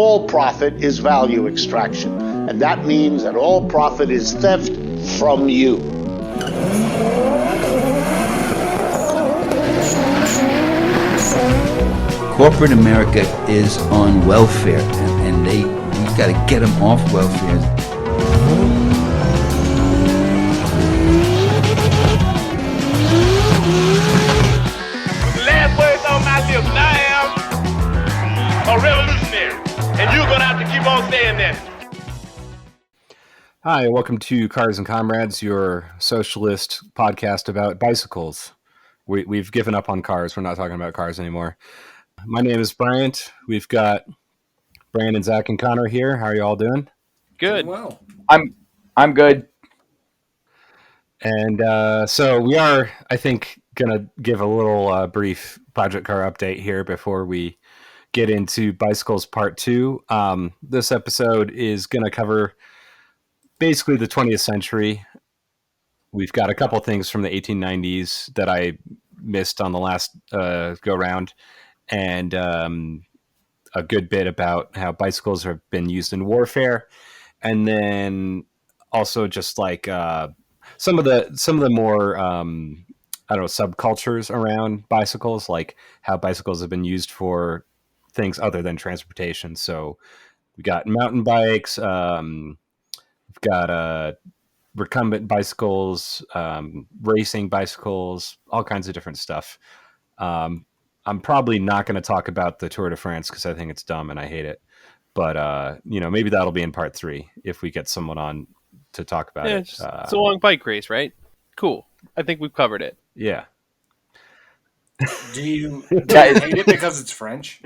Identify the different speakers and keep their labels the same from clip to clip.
Speaker 1: all profit is value extraction. And that means that all profit is theft from you.
Speaker 2: Corporate America is on welfare, and we've got to get them off welfare.
Speaker 3: The last words on my lips, I am a revolutionary, and you're going to have to keep on saying that.
Speaker 4: Hi, welcome to Cars and Comrades, your socialist podcast about bicycles. We've given up on cars. We're not talking about cars anymore. My name is Bryant. We've got Brandon, Zach, and Connor here. How are you all doing?
Speaker 5: Good.
Speaker 6: Well,
Speaker 5: I'm good.
Speaker 4: And so we are, I think, going to give a little brief Project Car update here before we get into Bicycles Part 2. This episode is going to cover basically the 20th century. We've got a couple things from the 1890s that I missed on the last go-round, and a good bit about how bicycles have been used in warfare, and then also just like some of the more subcultures around bicycles, like how bicycles have been used for things other than transportation. So we got mountain bikes, we've got recumbent bicycles, racing bicycles, all kinds of different stuff. I'm probably not going to talk about the Tour de France because I think it's dumb and I hate it. But, maybe that'll be in part 3 if we get someone on to talk about it.
Speaker 5: It's a long bike race, right? Cool. I think we've covered it.
Speaker 4: Yeah.
Speaker 6: do you hate it because it's French?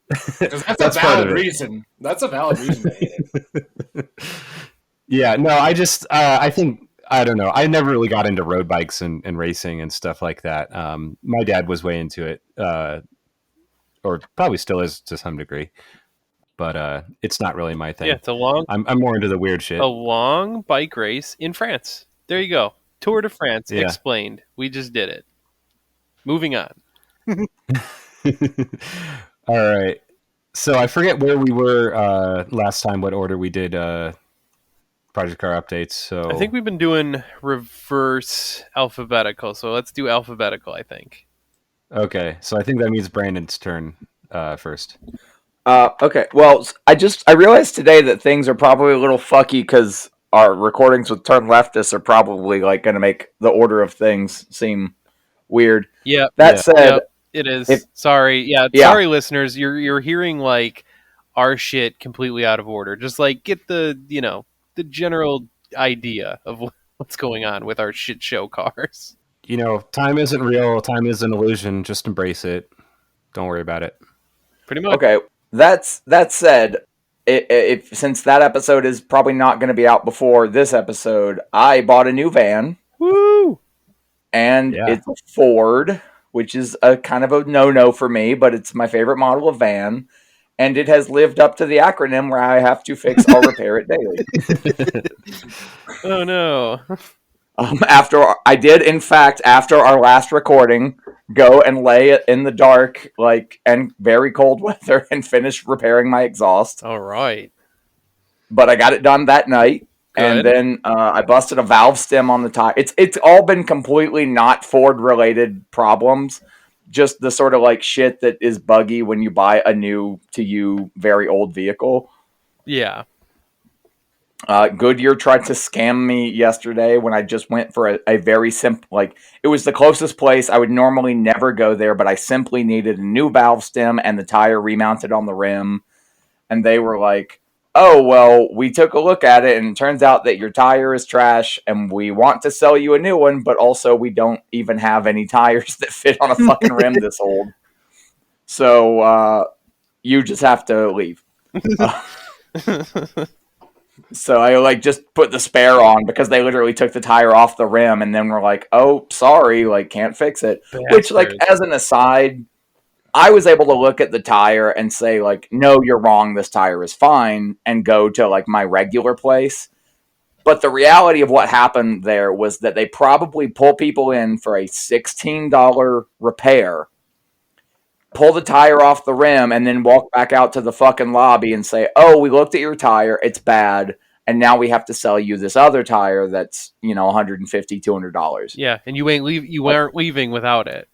Speaker 6: Because that's a valid reason. That's a valid reason to hate it.
Speaker 4: Yeah, no, I think, I don't know. I never really got into road bikes and racing and stuff like that. My dad was way into it, or probably still is to some degree, but it's not really my thing.
Speaker 5: Yeah, it's
Speaker 4: I'm more into the weird shit.
Speaker 5: A long bike race in France. There you go. Tour de France explained. We just did it. Moving on.
Speaker 4: All right. So I forget where we were last time, what order we did Project Car updates. So
Speaker 5: I think we've been doing reverse alphabetical, so let's do alphabetical, I think.
Speaker 4: Okay, so I think that means Brandon's turn first.
Speaker 7: Okay. Well, I realized today that things are probably a little fucky because our recordings with Turn Leftists are probably like going to make the order of things seem weird.
Speaker 5: Yeah.
Speaker 7: That said,
Speaker 5: it is. Sorry. Sorry, listeners. You're hearing like our shit completely out of order. Just like get the general idea of what's going on with our shit show cars.
Speaker 4: Time isn't real. Time is an illusion. Just embrace it. Don't worry about it.
Speaker 5: Pretty much.
Speaker 7: Okay. That said, if since that episode is probably not going to be out before this episode, I bought a new van.
Speaker 5: Woo!
Speaker 7: And it's a Ford, which is a kind of a no-no for me, but it's my favorite model of van. And it has lived up to the acronym where I have to fix or repair it daily.
Speaker 5: Oh, no.
Speaker 7: After our last recording, go and lay it in the dark, and very cold weather, and finish repairing my exhaust.
Speaker 5: All right.
Speaker 7: But I got it done that night. Good. And then I busted a valve stem on the tire. It's all been completely not Ford-related problems. Just the sort of shit that is buggy when you buy a new to you very old vehicle.
Speaker 5: Yeah.
Speaker 7: Goodyear tried to scam me yesterday when I just went for a very simple, it was the closest place. I would normally never go there, but I simply needed a new valve stem and the tire remounted on the rim. And they were like, oh, well, we took a look at it and it turns out that your tire is trash and we want to sell you a new one, but also we don't even have any tires that fit on a fucking rim this old. So you just have to leave. So I just put the spare on because they literally took the tire off the rim and then were like, oh, sorry, can't fix it. Which, as an aside, I was able to look at the tire and say, no, you're wrong. This tire is fine, and go to my regular place. But the reality of what happened there was that they probably pull people in for a $16 repair. pull the tire off the rim, and then walk back out to the fucking lobby and say, "Oh, we looked at your tire. It's bad. And now we have to sell you this other tire that's, $150, $200.
Speaker 5: Yeah, and you aren't leaving without it.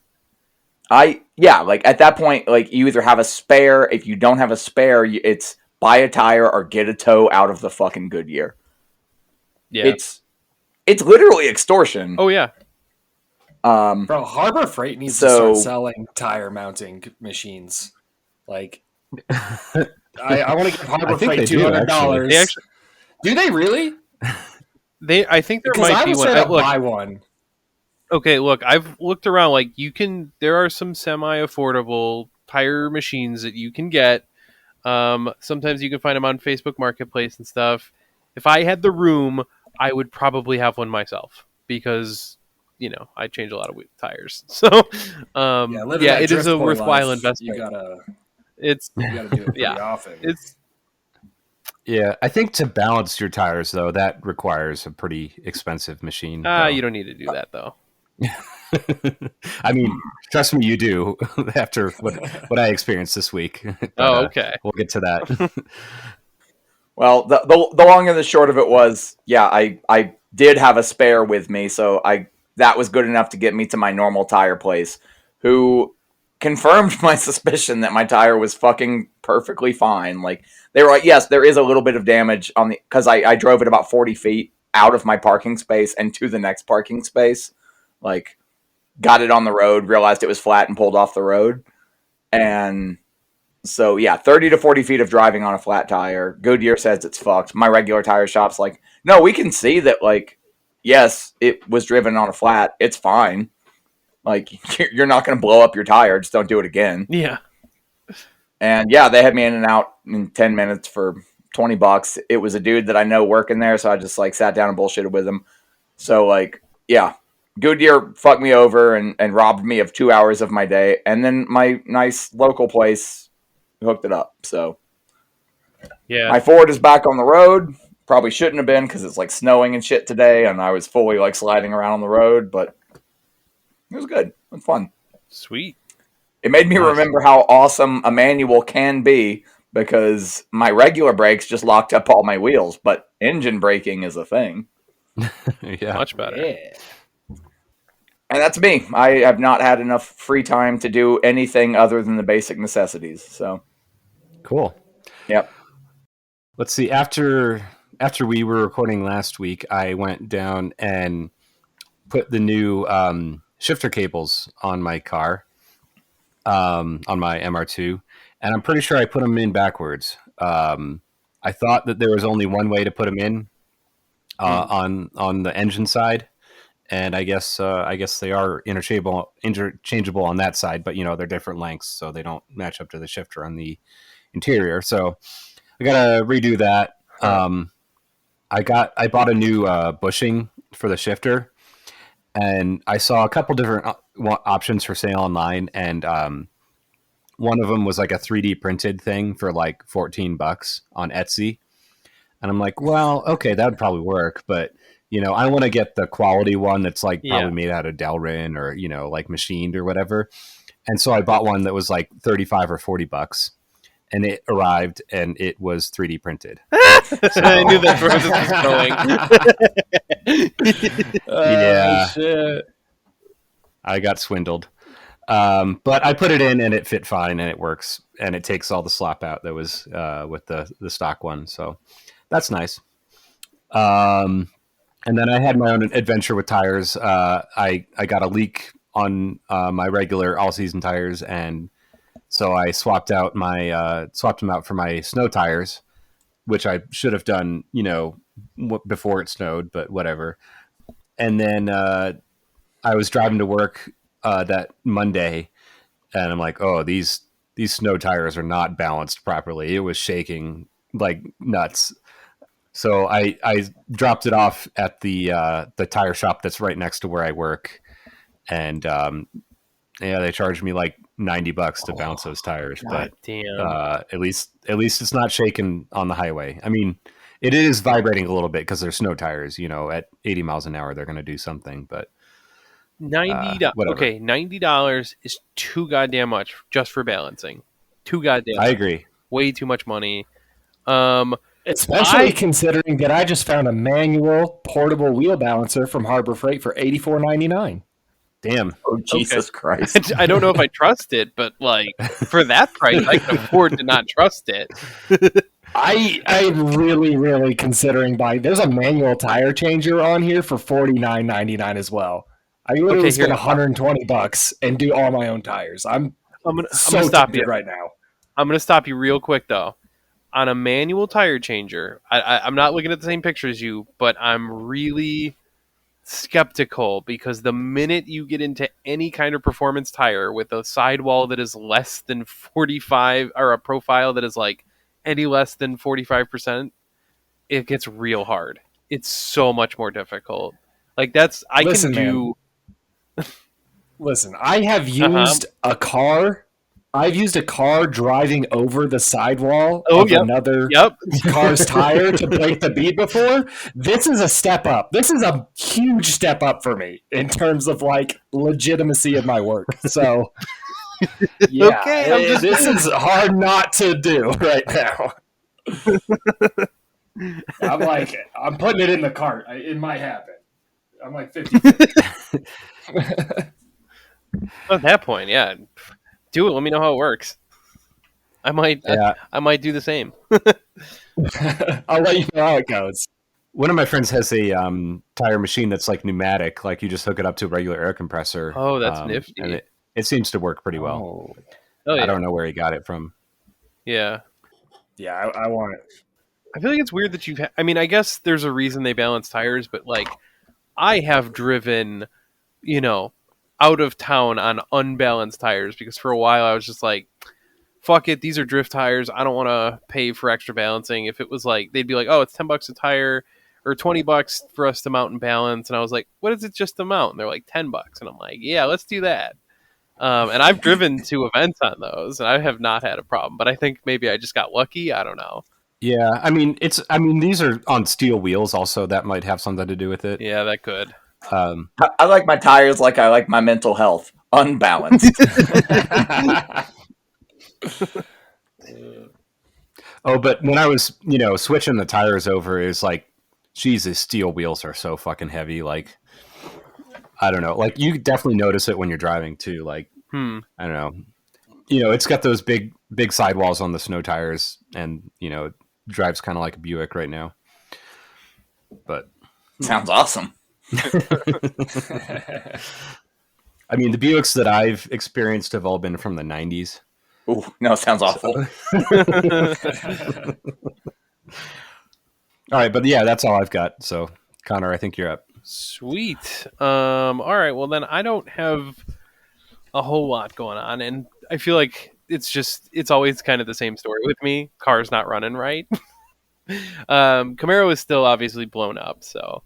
Speaker 7: Like at that point, like you either have a spare. If you don't have a spare, it's buy a tire or get a tow out of the fucking Goodyear.
Speaker 5: Yeah,
Speaker 7: it's literally extortion.
Speaker 5: Oh yeah.
Speaker 6: Bro, Harbor Freight needs to start selling tire mounting machines. Like, I want to give Harbor Freight $200. Do they really?
Speaker 5: I think there might be one.
Speaker 6: Buy one.
Speaker 5: Okay, look, I've looked around. Like, there are some semi-affordable tire machines that you can get. Sometimes you can find them on Facebook Marketplace and stuff. If I had the room, I would probably have one myself because, I change a lot of tires. So, it is a worthwhile investment.
Speaker 6: You gotta do it pretty often.
Speaker 4: Yeah, I think to balance your tires, though, that requires a pretty expensive machine.
Speaker 5: You don't need to do that, though.
Speaker 4: I mean, trust me, you do. After what I experienced this week.
Speaker 5: But, okay.
Speaker 4: We'll get to that.
Speaker 7: Well, the long and the short of it was, I did have a spare with me, so that was good enough to get me to my normal tire place, who confirmed my suspicion that my tire was fucking perfectly fine. Like, they were like, yes, there is a little bit of damage because I drove it about 40 feet out of my parking space and to the next parking space. Like, got it on the road, realized it was flat and pulled off the road. And so, 30 to 40 feet of driving on a flat tire. Goodyear says it's fucked. My regular tire shop's like, no, we can see that, like, yes, it was driven on a flat. It's fine. Like, you're not going to blow up your tire. Just don't do it again.
Speaker 5: Yeah.
Speaker 7: And they had me in and out in 10 minutes for $20. It was a dude that I know working there, so I just like sat down and bullshitted with him. So Goodyear fucked me over and robbed me of 2 hours of my day, and then my nice local place hooked it up. So my Ford is back on the road. Probably shouldn't have been because it's like snowing and shit today, and I was fully like sliding around on the road, but it was good. It was fun.
Speaker 5: Sweet.
Speaker 7: It made me remember how awesome a manual can be because my regular brakes just locked up all my wheels, but engine braking is a thing.
Speaker 4: Yeah.
Speaker 5: Much better.
Speaker 6: Yeah.
Speaker 7: And that's me. I have not had enough free time to do anything other than the basic necessities. So
Speaker 4: cool.
Speaker 7: Yep.
Speaker 4: Let's see. After we were recording last week, I went down and put the new shifter cables on my car, on my MR2, and I'm pretty sure I put them in backwards. I thought that there was only one way to put them in on the engine side, and I guess they are interchangeable on that side, but they're different lengths, so they don't match up to the shifter on the interior. So I gotta redo that. I bought a new bushing for the shifter, and I saw a couple different options for sale online, and one of them was like a 3D printed thing for like $14 on Etsy. And I'm like, well, okay, that would probably work, but I want to get the quality one that's like probably made out of Delrin or like machined or whatever. And so I bought one that was like $35 or $40, and it arrived and it was 3D printed. So,
Speaker 5: I knew that's where this was going.
Speaker 4: Yeah,
Speaker 6: shit.
Speaker 4: I got swindled. But I put it in and it fit fine and it works and it takes all the slop out that was with the stock one. So that's nice. And then I had my own adventure with tires. I got a leak on my regular all season tires, and so I swapped them out for my snow tires, which I should have done, before it snowed, but whatever. And then I was driving to work that Monday, and I'm like, oh, these snow tires are not balanced properly. It was shaking like nuts. So I dropped it off at the tire shop that's right next to where I work, and they charged me like $90 to bounce those tires.
Speaker 5: God
Speaker 4: but
Speaker 5: damn.
Speaker 4: at least it's not shaking on the highway. I mean, it is vibrating a little bit because they're snow tires. At 80 miles an hour, they're going to do something. But
Speaker 5: $90. Okay, $90 is too goddamn much just for balancing. Too goddamn.
Speaker 4: I agree.
Speaker 5: Way too much money.
Speaker 6: Especially considering that I just found a manual portable wheel balancer from Harbor Freight for $84.99.
Speaker 4: Damn.
Speaker 7: Oh, Jesus Christ.
Speaker 5: I don't know if I trust it, but like for that price, I can afford to not trust it.
Speaker 6: I'm really considering buying. There's a manual tire changer on here for $49.99 as well. I literally spent $120 and do all my own tires. I'm gonna stop you right now.
Speaker 5: I'm gonna stop you real quick though. On a manual tire changer, I'm not looking at the same picture as you, but I'm really skeptical because the minute you get into any kind of performance tire with a sidewall that is less than 45 or a profile that is like any less than 45%, it gets real hard. It's so much more difficult. Like
Speaker 6: Listen, I have used a car. I've used a car driving over the sidewall of another car's tire to break the bead before. This is a step up. This is a huge step up for me in terms of like legitimacy of my work. So, this is hard not to do right now. I'm putting it in the cart. It might happen. I'm like 50.
Speaker 5: At that point, yeah. Do it. Let me know how it works. I might do the same.
Speaker 6: I'll let you know how it goes.
Speaker 4: One of my friends has a tire machine that's like pneumatic. Like you just hook it up to a regular air compressor.
Speaker 5: Oh, that's nifty.
Speaker 4: And it seems to work pretty well.
Speaker 5: Oh, yeah.
Speaker 4: I don't know where he got it from.
Speaker 5: Yeah.
Speaker 6: Yeah, I want it.
Speaker 5: I feel like it's weird that I guess there's a reason they balance tires, but like I have driven, out of town on unbalanced tires because for a while I was just like, fuck it, these are drift tires. I don't want to pay for extra balancing. If it was like, they'd be like, oh, it's $10 a tire or $20 for us to mount and balance. And I was like, what is it just to mount? And they're like $10. And I'm like, yeah, let's do that. And I've driven to events on those and I have not had a problem, but I think maybe I just got lucky. I don't know.
Speaker 4: Yeah. I mean, these are on steel wheels also. That might have something to do with it.
Speaker 5: Yeah, that could.
Speaker 7: I like my tires like I like my mental health, unbalanced.
Speaker 4: But when I was, switching the tires over, it's like, Jesus, steel wheels are so fucking heavy. Like, I don't know. Like, you definitely notice it when you're driving too. Like, I don't know. It's got those big sidewalls on the snow tires, and it drives kind of like a Buick right now. But
Speaker 7: sounds awesome.
Speaker 4: I mean, the Buicks that I've experienced have all been from the 90s.
Speaker 7: Ooh, no, sounds awful.
Speaker 4: All right, but yeah, that's all I've got. So, Connor, I think you're up.
Speaker 5: Sweet. All right, well then I don't have a whole lot going on, and I feel like it's always kind of the same story with me. Car's not running right. Camaro is still obviously blown up, so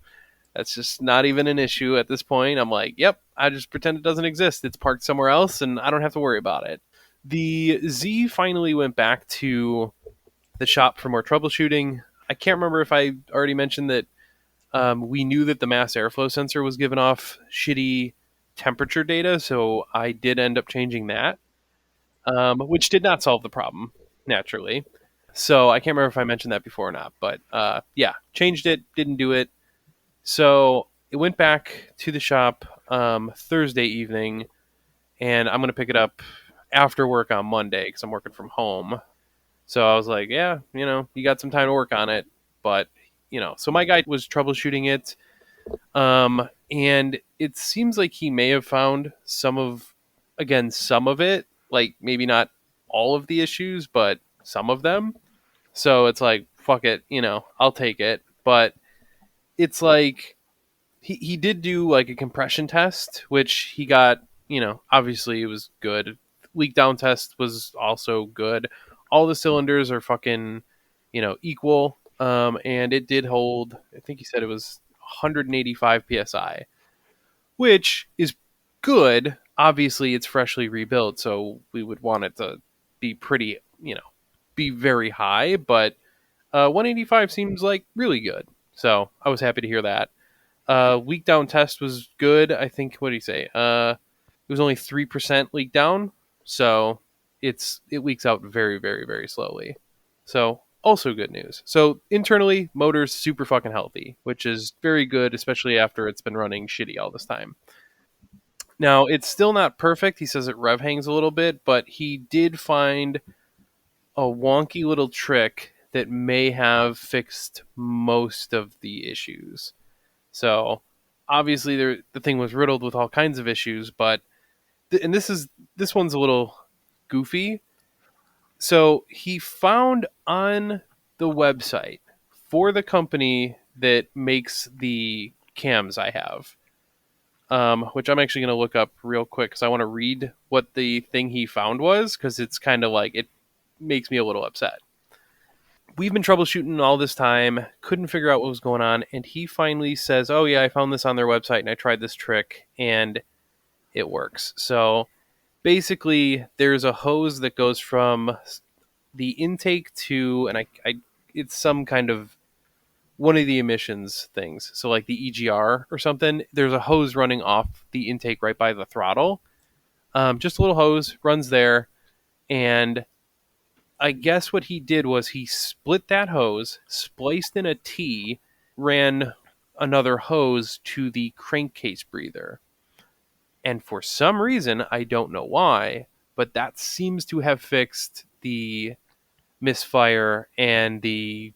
Speaker 5: that's just not even an issue at this point. I'm like, yep, I just pretend it doesn't exist. It's parked somewhere else, and I don't have to worry about it. The Z finally went back to the shop for more troubleshooting. I can't remember if I already mentioned that we knew that the mass airflow sensor was giving off shitty temperature data, so I did end up changing that, which did not solve the problem, naturally. So I can't remember if I mentioned that before or not, but yeah, changed it, didn't do it. So it went back to the shop Thursday evening, and I'm going to pick it up after work on Monday because I'm working from home. So I was like, yeah, you got some time to work on it. But, so my guy was troubleshooting it. And it seems like he may have found some of it, like maybe not all of the issues, but some of them. So it's like, fuck it, I'll take it. But it's like he did do like a compression test, which he got, obviously it was good. Leak down test was also good. All the cylinders are fucking, equal. And it did hold, I think he said it was 185 PSI, which is good. Obviously it's freshly rebuilt, so we would want it to be pretty, be very high, but 185 seems like really good. So I was happy to hear that. Leak down test was good. I think, what did he say? It was only 3% leak down, so it leaks out very, very, very slowly. So also good news. So internally, motor's super fucking healthy, which is very good, especially after it's been running shitty all this time. Now, it's still not perfect. He says it rev hangs a little bit, but he did find a wonky little trick that may have fixed most of the issues. So, obviously, the thing was riddled with all kinds of issues, but this one's a little goofy. So, he found on the website for the company that makes the cams I have, which I'm actually going to look up real quick because I want to read what the thing he found was, because it's kind of like, it makes me a little upset. We've been troubleshooting all this time, couldn't figure out what was going on, and he finally says, oh yeah, I found this on their website and I tried this trick and it works. So basically there's a hose that goes from the intake to, and it's some kind of one of the emissions things. So like the EGR or something, there's a hose running off the intake right by the throttle. Just a little hose runs there, and I guess what he did was he split that hose, spliced in a T, ran another hose to the crankcase breather. And for some reason, I don't know why, but that seems to have fixed the misfire and the,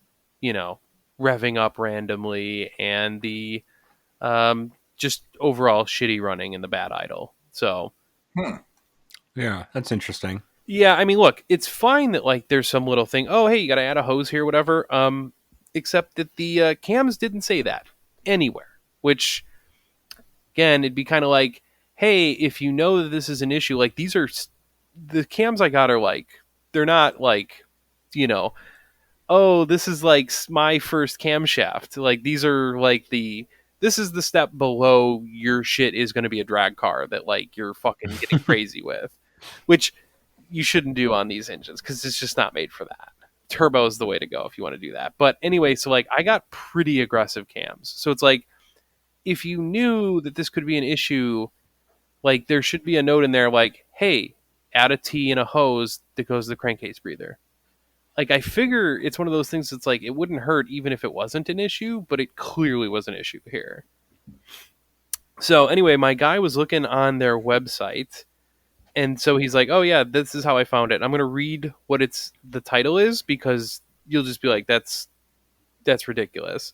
Speaker 5: revving up randomly and the just overall shitty running in the bad idle. So,
Speaker 4: yeah, that's interesting.
Speaker 5: Yeah, I mean, look, it's fine that like there's some little thing. Oh, hey, you got to add a hose here, whatever. Except that the cams didn't say that anywhere. Which, again, it'd be kind of like, hey, if you know that this is an issue, like these are the cams I got are like, they're not like, oh, this is like my first camshaft. Like these are like this is the step below your shit is going to be a drag car that like you're fucking getting crazy with, which you shouldn't do on these engines because it's just not made for that. Turbo is the way to go if you want to do that. But anyway, so like I got pretty aggressive cams. So it's like, if you knew that this could be an issue, like there should be a note in there like, hey, add a T in a hose that goes to the crankcase breather. Like I figure it's one of those things that's like, it wouldn't hurt even if it wasn't an issue, but it clearly was an issue here. So anyway, my guy was looking on their website, and so he's like, oh yeah, this is how I found it. I'm going to read what the title is, because you'll just be like, that's ridiculous.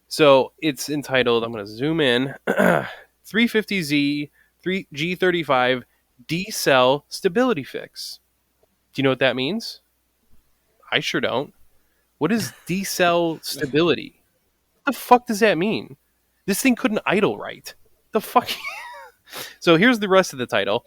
Speaker 5: So it's entitled, I'm going to zoom in, 350Z G35 D-cell stability fix. Do you know what that means? I sure don't. What is D-cell stability? What the fuck does that mean? This thing couldn't idle right. The fuck? So here's the rest of the title.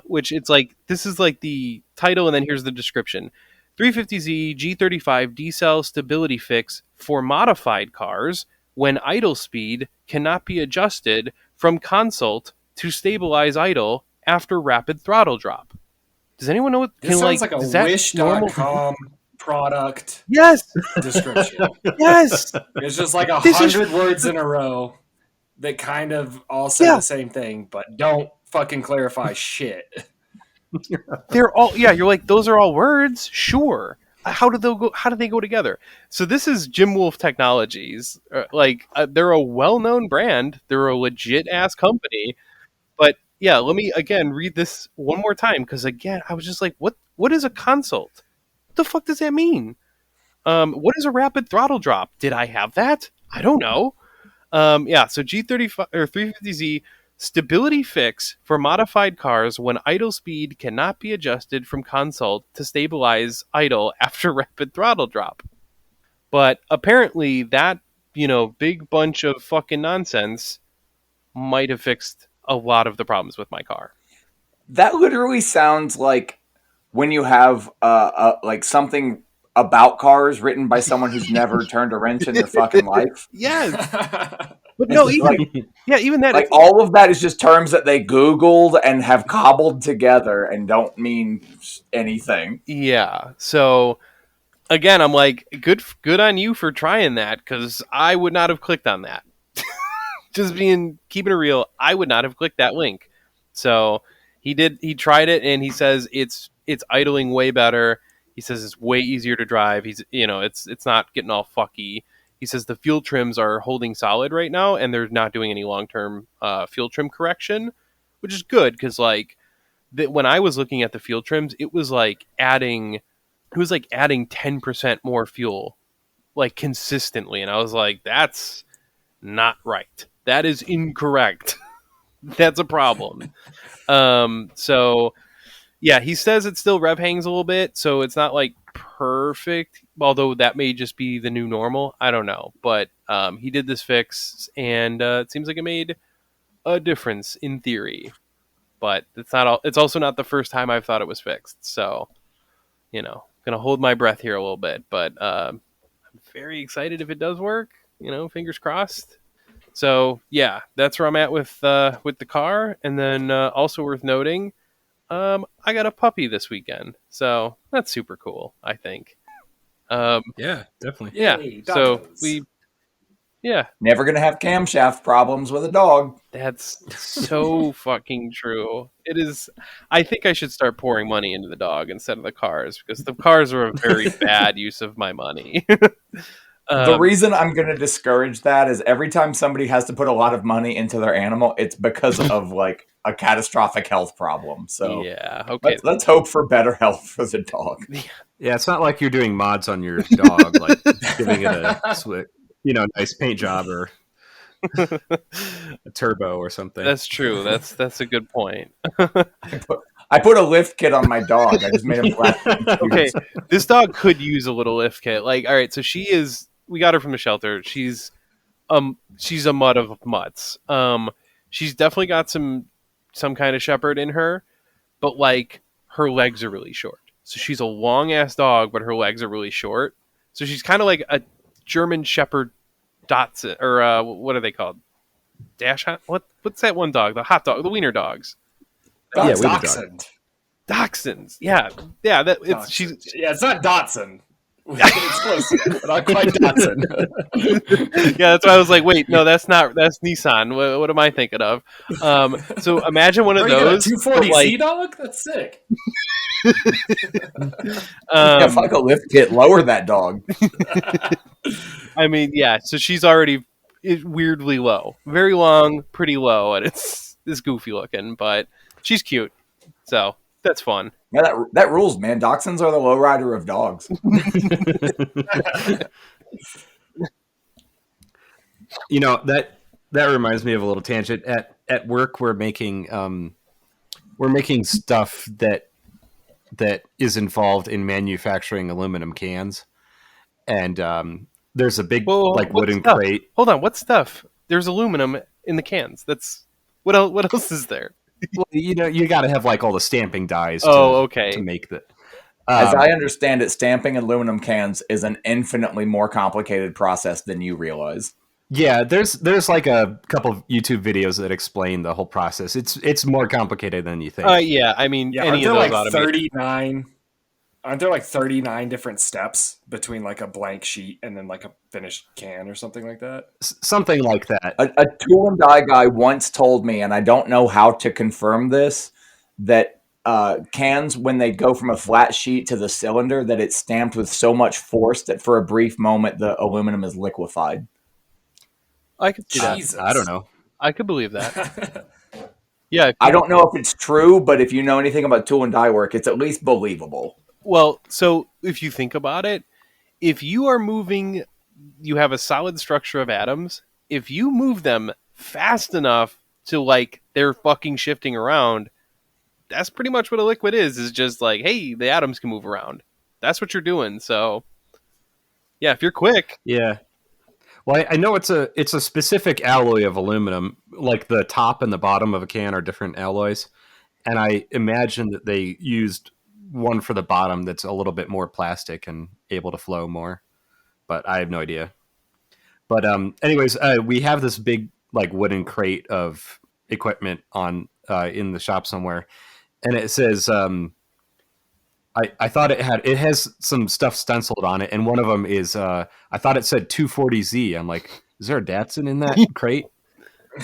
Speaker 5: Which it's like, this is like the title, and then here's the description. 350Z G35 D-cell stability fix for modified cars when idle speed cannot be adjusted from consult to stabilize idle after rapid throttle drop. Does anyone know what?
Speaker 6: This sounds like a Wish.com product.
Speaker 5: Yes.
Speaker 6: Description.
Speaker 5: Yes.
Speaker 6: It's just like 100 words in a row that kind of all say the same thing, but don't fucking clarify shit.
Speaker 5: They're all, you're like, those are all words, sure. How do they go together? So this is Jim Wolf Technologies. They're a well-known brand. They're a legit ass company. But yeah, let me again read this one more time, because again, I was just like, what is a consult? What the fuck does that mean? What is a rapid throttle drop? Did I have that? I don't know. So G35 or 350Z stability fix for modified cars when idle speed cannot be adjusted from consult to stabilize idle after rapid throttle drop. But apparently that, big bunch of fucking nonsense might have fixed a lot of the problems with my car.
Speaker 7: That literally sounds like when you have like something about cars written by someone who's never turned a wrench in their fucking life.
Speaker 5: Yes. But no, even that.
Speaker 7: Like all of that is just terms that they Googled and have cobbled together and don't mean anything.
Speaker 5: Yeah. So again, I'm like, good on you for trying that, because I would not have clicked on that. keeping it real, I would not have clicked that link. So he tried it, and he says it's idling way better. He says it's way easier to drive. It's not getting all fucky. He says the fuel trims are holding solid right now, and they're not doing any long-term fuel trim correction, which is good because when I was looking at the fuel trims, it was like adding 10% more fuel, like consistently, and I was like, that's not right. That is incorrect. That's a problem. So yeah, he says it still rev hangs a little bit, so it's not like perfect, although that may just be the new normal. I don't know, but he did this fix, and it seems like it made a difference in theory. But it's also not the first time I've thought it was fixed. So, gonna hold my breath here a little bit, but I'm very excited if it does work. Fingers crossed. So yeah, that's where I'm at with the car. And then also worth noting, I got a puppy this weekend, so that's super cool, I think.
Speaker 6: Yeah, definitely.
Speaker 5: Yeah.
Speaker 6: Hey,
Speaker 5: so
Speaker 7: never gonna have camshaft problems with a dog.
Speaker 5: That's so fucking true. It is. I think I should start pouring money into the dog instead of the cars, because the cars are a very bad use of my money.
Speaker 7: The reason I'm going to discourage that is every time somebody has to put a lot of money into their animal, it's because of like a catastrophic health problem. So
Speaker 5: yeah, okay.
Speaker 7: Let's hope for better health for the dog.
Speaker 4: Yeah, it's not like you're doing mods on your dog, like giving it a nice paint job or a turbo or something.
Speaker 5: That's true. That's a good point.
Speaker 7: I put a lift kit on my dog. I just made him flat.
Speaker 5: Okay, this dog could use a little lift kit. Like, all right, so we got her from the shelter. She's a mutt of mutts. She's definitely got some kind of shepherd in her, but like her legs are really short. So she's a long ass dog, but her legs are really short. So she's kind of like a German Shepherd Dachshund, or what are they called? Dachshund? What's that one dog? The hot dog, the wiener dogs.
Speaker 6: Dachshund.
Speaker 5: Dachshunds. Yeah.
Speaker 6: It's not Dotson. It's close, but not quite Dotson.
Speaker 5: Yeah, that's why I was like, wait, no, that's Nissan. What am I thinking of? So imagine one of those.
Speaker 6: 240Z dog? That's sick.
Speaker 7: If I go lift kit, lower that dog.
Speaker 5: I mean, yeah. So she's already weirdly low, very long, pretty low, and it's goofy looking, but she's cute. So that's fun.
Speaker 7: Yeah, that rules, man. Dachshunds are the lowrider of dogs.
Speaker 4: That reminds me of a little tangent. At work, we're making stuff that is involved in manufacturing aluminum cans, and there's a big wooden crate.
Speaker 5: Hold on, what stuff? There's aluminum in the cans. That's what else? What else is there?
Speaker 4: Well, you got to have like all the stamping dies.
Speaker 5: Okay.
Speaker 4: To make that.
Speaker 7: As I understand it, stamping aluminum cans is an infinitely more complicated process than you realize.
Speaker 4: Yeah, there's like a couple of YouTube videos that explain the whole process. It's more complicated than you think.
Speaker 5: Yeah, I mean,
Speaker 6: any of those like 39. Aren't there like 39 different steps between like a blank sheet and then like a finished can or something like that?
Speaker 4: Something like that.
Speaker 7: A tool and die guy once told me, and I don't know how to confirm this, that cans, when they go from a flat sheet to the cylinder, that it's stamped with so much force that for a brief moment the aluminum is liquefied.
Speaker 5: I could see that.
Speaker 4: I don't know.
Speaker 5: I could believe that. Yeah.
Speaker 7: I don't know if it's true, but if you know anything about tool and die work, it's at least believable.
Speaker 5: Well, so if you think about it, if you are moving, you have a solid structure of atoms. If you move them fast enough to like they're fucking shifting around, that's pretty much what a liquid is just like, hey, the atoms can move around. That's what you're doing. So yeah, if you're quick.
Speaker 4: Yeah. Well, I know it's a specific alloy of aluminum, like the top and the bottom of a can are different alloys. And I imagine that they used one for the bottom that's a little bit more plastic and able to flow more, but I have no idea. But anyways, we have this big like wooden crate of equipment on in the shop somewhere, and it says I thought it has some stuff stenciled on it, and one of them is I thought it said 240Z. I'm like, is there a Datsun in that crate?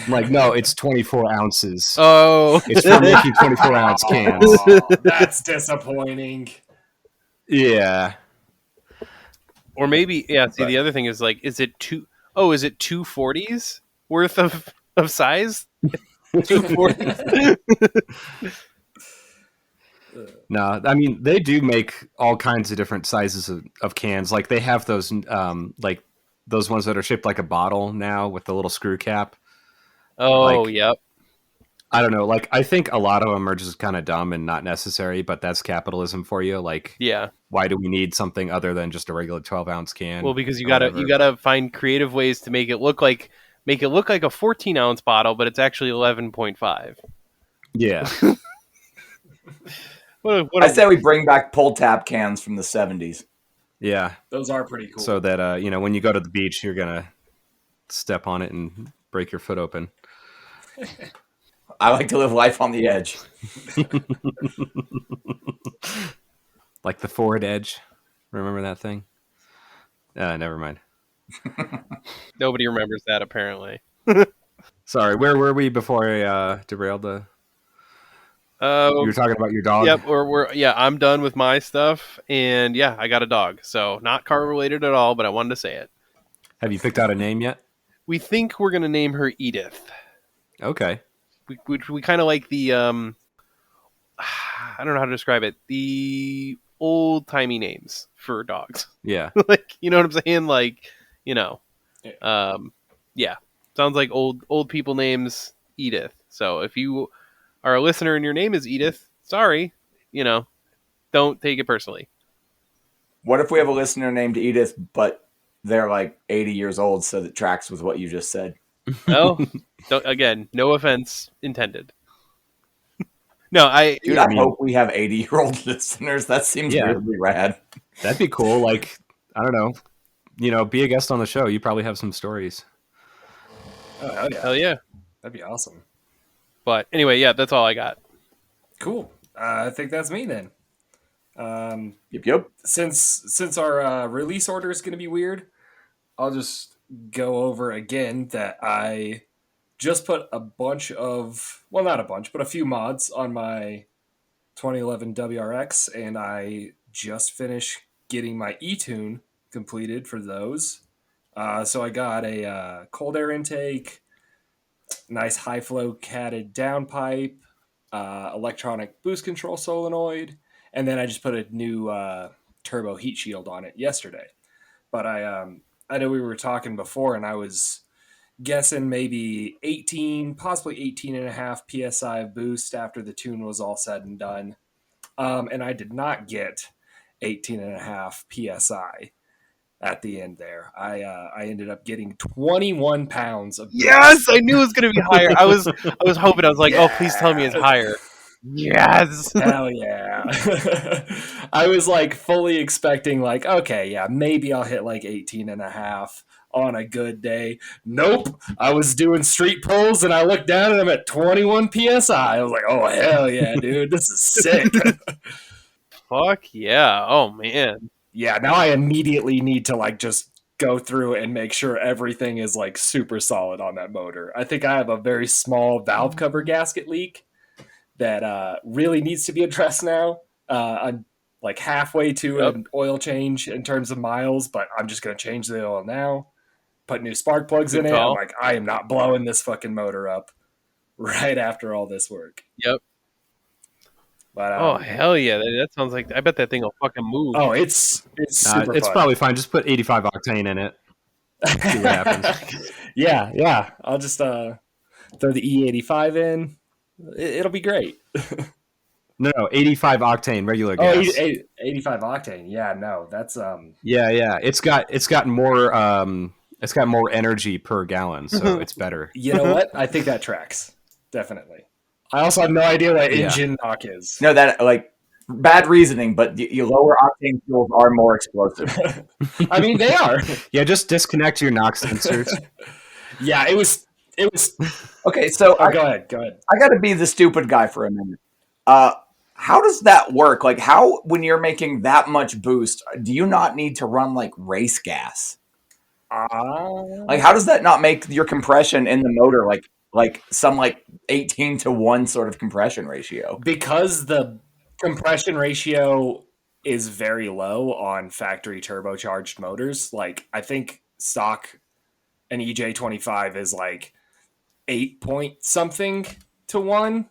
Speaker 4: Like, no, it's 24 ounces.
Speaker 5: Oh,
Speaker 4: it's for making 24-ounce cans.
Speaker 6: Oh, that's disappointing.
Speaker 4: Yeah.
Speaker 5: Or maybe, yeah. See, the other thing is like, is it 240s worth of size? 240s.
Speaker 4: No, I mean they do make all kinds of different sizes of cans. Like they have those like those ones that are shaped like a bottle now with the little screw cap.
Speaker 5: Oh,
Speaker 4: like,
Speaker 5: yep.
Speaker 4: I don't know. Like I think a lot of them are just kind of dumb and not necessary, but that's capitalism for you. Like,
Speaker 5: yeah,
Speaker 4: why do we need something other than just a regular 12-ounce can?
Speaker 5: Well, because you gotta find creative ways to make it look like a 14-ounce bottle, but it's actually 11.5.
Speaker 4: Yeah.
Speaker 7: I say we bring back pull tab cans from the 70s.
Speaker 4: Yeah,
Speaker 6: those are pretty cool.
Speaker 4: So that when you go to the beach, you're gonna step on it and break your foot open.
Speaker 7: I like to live life on the edge.
Speaker 4: Like the Ford Edge. Remember that thing? Never mind.
Speaker 5: Nobody remembers that, apparently.
Speaker 4: Sorry, where were we before I derailed the... you were talking about your dog?
Speaker 5: Yep, I'm done with my stuff, and yeah, I got a dog. So not car related at all, but I wanted to say it.
Speaker 4: Have you picked out a name yet?
Speaker 5: We think we're gonna name her Edith.
Speaker 4: Okay.
Speaker 5: We kind of like the I don't know how to describe it. The old timey names for dogs.
Speaker 4: Yeah.
Speaker 5: Like, you know what I'm saying? Like, yeah. Sounds like old people names. Edith. So if you are a listener and your name is Edith, sorry, don't take it personally.
Speaker 7: What if we have a listener named Edith, but they're like 80 years old, so that tracks with what you just said?
Speaker 5: Oh, again, no offense intended. No, I
Speaker 7: hope we have 80-year-old listeners. That seems really rad.
Speaker 4: That'd be cool. Like, I don't know, be a guest on the show. You probably have some stories.
Speaker 6: Oh, hell yeah.
Speaker 5: Hell yeah.
Speaker 6: That'd be awesome.
Speaker 5: But anyway, yeah, that's all I got.
Speaker 6: Cool. I think that's me then.
Speaker 7: Yep.
Speaker 6: Since our release order is going to be weird, I'll just go over again that I just put a bunch of, well, not a bunch, but a few mods on my 2011 WRX, and I just finished getting my eTune completed for those. So I got a cold air intake, nice high flow catted downpipe, electronic boost control solenoid, and then I just put a new turbo heat shield on it yesterday. But I know we were talking before, and I was guessing maybe 18, possibly 18.5 PSI of boost after the tune was all said and done. And I did not get 18.5 PSI at the end there. I ended up getting 21 pounds of boost.
Speaker 5: Yes, I knew it was going to be higher. I was hoping. I was like, oh, please tell me it's higher. Yes.
Speaker 6: Hell yeah. I was like fully expecting like, okay, yeah, maybe I'll hit like 18.5 on a good day. Nope. I was doing street pulls and I looked down and I'm at 21 PSI. I was like, oh, hell yeah, dude. This is sick.
Speaker 5: Fuck yeah. Oh, man.
Speaker 6: Yeah, now I immediately need to like just go through and make sure everything is like super solid on that motor. I think I have a very small valve cover gasket leak that really needs to be addressed now. I'm like halfway to an oil change in terms of miles, but I'm just going to change the oil now, put new spark plugs in it. I'm like, I am not blowing this fucking motor up right after all this work.
Speaker 5: Yep.
Speaker 6: But,
Speaker 5: oh, hell yeah. That sounds like, I bet that thing will fucking move.
Speaker 6: Oh, it's super
Speaker 4: it's
Speaker 6: fun.
Speaker 4: probably fine. Just put 85 octane in it. See what happens.
Speaker 6: Yeah. I'll just throw the E85 in. It'll be great.
Speaker 4: No, 85 octane regular gas.
Speaker 6: Oh, 85 octane. Yeah, no, that's
Speaker 4: Yeah. It's got more energy per gallon, so it's better.
Speaker 6: You know what? I think that tracks. Definitely. I also have no idea what engine knock is.
Speaker 7: No, that like bad reasoning, but you lower octane fuels are more explosive.
Speaker 6: I mean, they are.
Speaker 4: Yeah, just disconnect your knock sensors.
Speaker 6: Yeah, it was
Speaker 7: okay. So
Speaker 6: go ahead.
Speaker 7: I got to be the stupid guy for a minute. How does that work? Like, how when you're making that much boost, do you not need to run like race gas? Like, how does that not make your compression in the motor like like some 18-to-1 sort of compression ratio.
Speaker 6: Because the compression ratio is very low on factory turbocharged motors. Like, I think stock an EJ25 is 8 point something to 1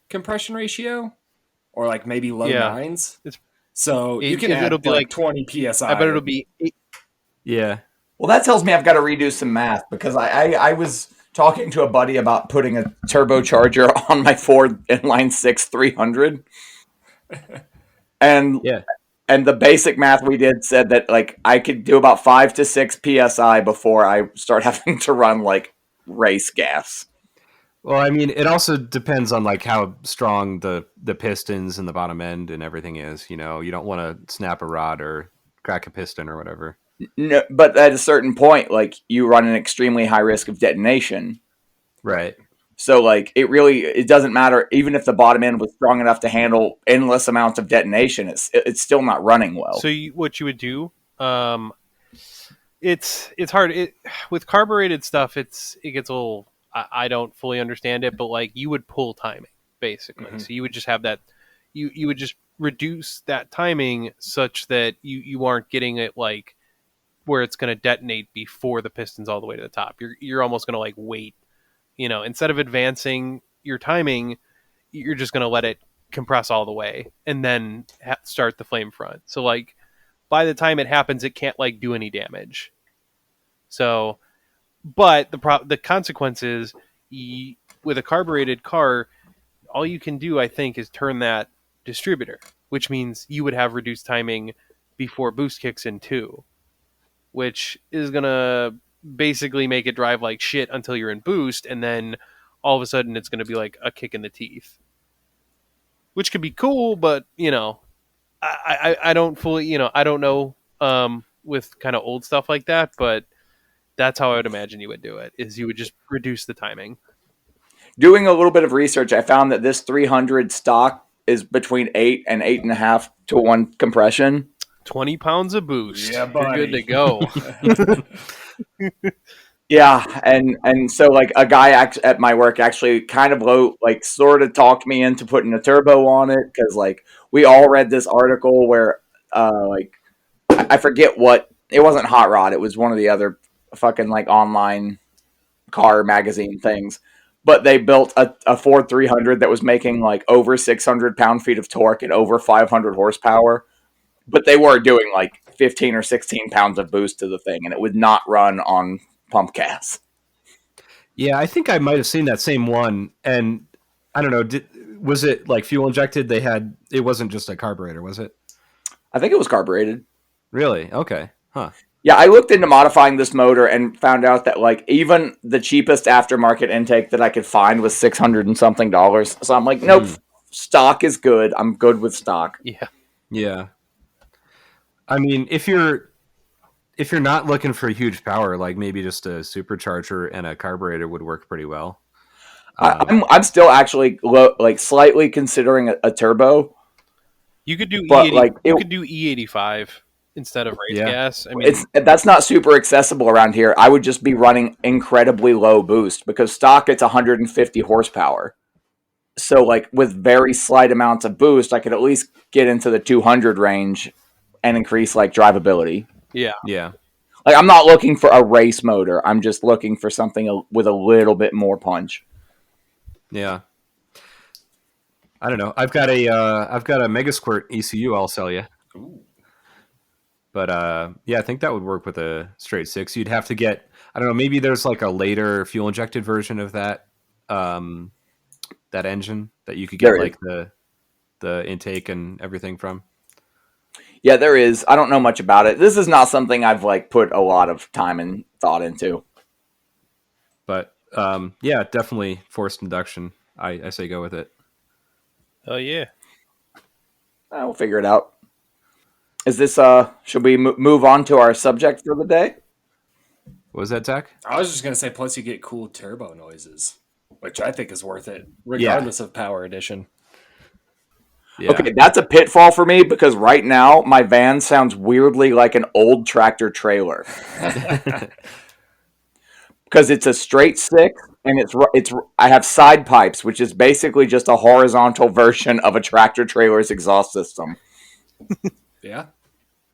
Speaker 6: compression ratio, or maybe low nines. So you can add it'll be 20 PSI.
Speaker 5: I bet it'll be 8.
Speaker 4: Yeah.
Speaker 7: Well, that tells me I've got to redo some math, because I was talking to a buddy about putting a turbocharger on my Ford inline 6 300. And the basic math we did said that I could do about 5 to 6 PSI before I start having to run race gas.
Speaker 4: Well, I mean, it also depends on how strong the pistons and the bottom end and everything is. You don't want to snap a rod or crack a piston or whatever.
Speaker 7: No, but at a certain point, you run an extremely high risk of detonation.
Speaker 4: Right.
Speaker 7: So it doesn't matter, even if the bottom end was strong enough to handle endless amounts of detonation, it's still not running well.
Speaker 5: So what you would do, it's hard. With carbureted stuff, it gets a little. I don't fully understand it, but you would pull timing basically. Mm-hmm. So you would just have that. You would just reduce that timing such that you aren't getting it where it's going to detonate before the piston's all the way to the top. You're almost going to wait. Instead of advancing your timing, you're just going to let it compress all the way and then start the flame front. So by the time it happens, it can't do any damage. So, but the consequence is with a carbureted car, all you can do, I think, is turn that distributor, which means you would have reduced timing before boost kicks in too, which is going to basically make it drive like shit until you're in boost, and then all of a sudden it's going to be a kick in the teeth, which could be cool, but I don't fully, I don't know with kind of old stuff like that, but that's how I would imagine you would do it, is you would just reduce the timing.
Speaker 7: Doing a little bit of research, I found that this 300 stock is between 8 and 8.5 to 1 compression.
Speaker 5: 20 pounds of boost. Yeah, buddy. You're good to go.
Speaker 7: Yeah, and so a guy at my work actually kind of sort of talked me into putting a turbo on it, because we all read this article where I forget what, it wasn't Hot Rod, it was one of the other fucking online car magazine things, but they built a Ford 300 that was making over 600 pound-feet of torque and over 500 horsepower, but they were doing 15 or 16 pounds of boost to the thing, and it would not run on pump gas.
Speaker 4: Yeah, I think I might have seen that same one, and I don't know, was it fuel injected? It wasn't just a carburetor, was it?
Speaker 7: I think it was carbureted.
Speaker 4: Really? Okay. Huh.
Speaker 7: Yeah, I looked into modifying this motor and found out that even the cheapest aftermarket intake that I could find was $600 and something. So I'm nope, stock is good. I'm good with stock.
Speaker 5: Yeah.
Speaker 4: Yeah. I mean, if you're not looking for huge power, maybe just a supercharger and a carburetor would work pretty well.
Speaker 7: I'm still actually slightly considering a turbo.
Speaker 5: You could do E85 instead of race gas. I mean,
Speaker 7: that's not super accessible around here. I would just be running incredibly low boost, because stock it's 150 horsepower. So with very slight amounts of boost, I could at least get into the 200 range and increase drivability.
Speaker 5: Yeah.
Speaker 4: Yeah.
Speaker 7: I'm not looking for a race motor. I'm just looking for something with a little bit more punch.
Speaker 4: Yeah. I don't know. I've got a Mega Squirt ECU I'll sell you.
Speaker 6: Ooh.
Speaker 4: But I think that would work with a straight 6. You'd have to get, I don't know, maybe there's a later fuel injected version of that that engine that you could get the intake and everything from.
Speaker 7: Yeah, there is. I don't know much about it. This is not something I've put a lot of time and thought into.
Speaker 4: But definitely forced induction. I say go with it.
Speaker 5: Oh yeah.
Speaker 7: We'll figure it out. Is this should we move on to our subject for the day?
Speaker 4: What was that, Zach?
Speaker 6: I was just gonna say, plus you get cool turbo noises, which I think is worth it, regardless of Power Edition.
Speaker 7: Yeah. Okay, that's a pitfall for me, because right now my van sounds weirdly like an old tractor trailer. Because because it's a straight 6, and it's I have side pipes, which is basically just a horizontal version of a tractor trailer's exhaust system.
Speaker 6: Yeah.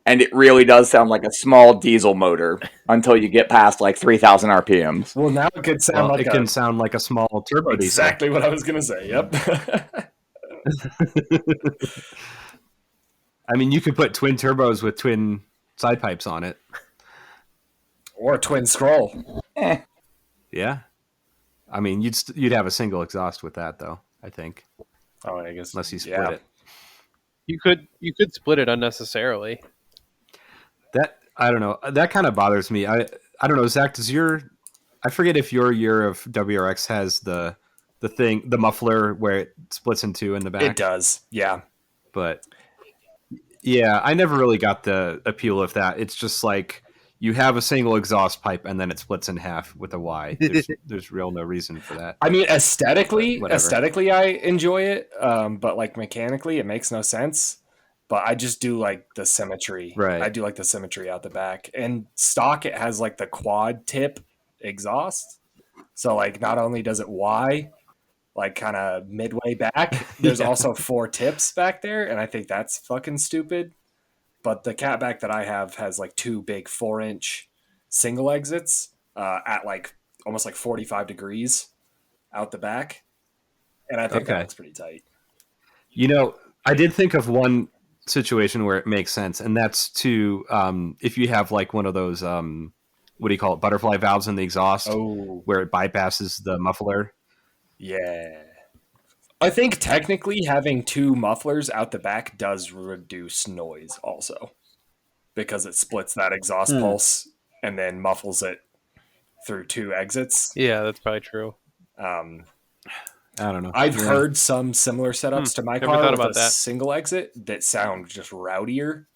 Speaker 7: And it really does sound like a small diesel motor until you get past like 3,000 RPMs.
Speaker 6: Well, now it could sound like
Speaker 4: can sound like a small turbo diesel.
Speaker 6: Exactly what I was going to say. Yep.
Speaker 4: I mean, you could put twin turbos with twin side pipes on it.
Speaker 6: Or a twin scroll.
Speaker 4: Yeah. I mean, you'd have a single exhaust with that, though, I think.
Speaker 6: Oh, I guess.
Speaker 4: Unless you split it.
Speaker 5: You could split it unnecessarily.
Speaker 4: That, I don't know. That kind of bothers me. I don't know, Zach, I forget if your year of WRX has the muffler where it splits in two in the back.
Speaker 6: It does, yeah.
Speaker 4: But yeah, I never really got the appeal of that. It's just like you have a single exhaust pipe and then it splits in half with a Y. There's real no reason for that.
Speaker 6: I mean, aesthetically, I enjoy it, but like mechanically, it makes no sense. But I just do like the symmetry.
Speaker 4: Right.
Speaker 6: I do like the symmetry out the back. And stock, it has like the quad tip exhaust. So like not only does it Y, like kind of midway back, there's also 4 tips back there. And I think that's fucking stupid. But the catback that I have has like 2 big 4-inch single exits at like almost like 45 degrees out the back. And I think that looks pretty tight.
Speaker 4: You know, I did think of one situation where it makes sense, and that's to if you have like one of those what do you call it, butterfly valves in the exhaust where it bypasses the muffler.
Speaker 6: Yeah, I think technically having 2 mufflers out the back does reduce noise also, because it splits that exhaust pulse and then muffles it through 2 exits.
Speaker 5: Yeah, that's probably true.
Speaker 4: I don't know.
Speaker 6: I've heard some similar setups to my car with a single exit that sound just rowdier.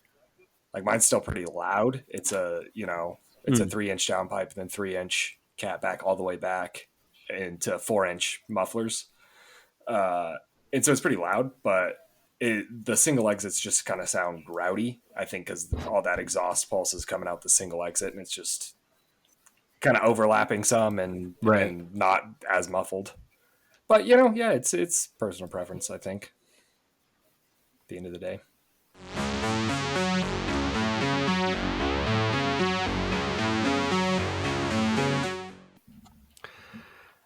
Speaker 6: Like mine's still pretty loud. It's a, it's a 3-inch downpipe, then 3-inch catback all the way back into 4-inch mufflers. And so it's pretty loud, but the single exits just kind of sound rowdy, I think, because all that exhaust pulse is coming out the single exit, and it's just kind of overlapping some and not as muffled. But, yeah, it's personal preference, I think, at the end of the day.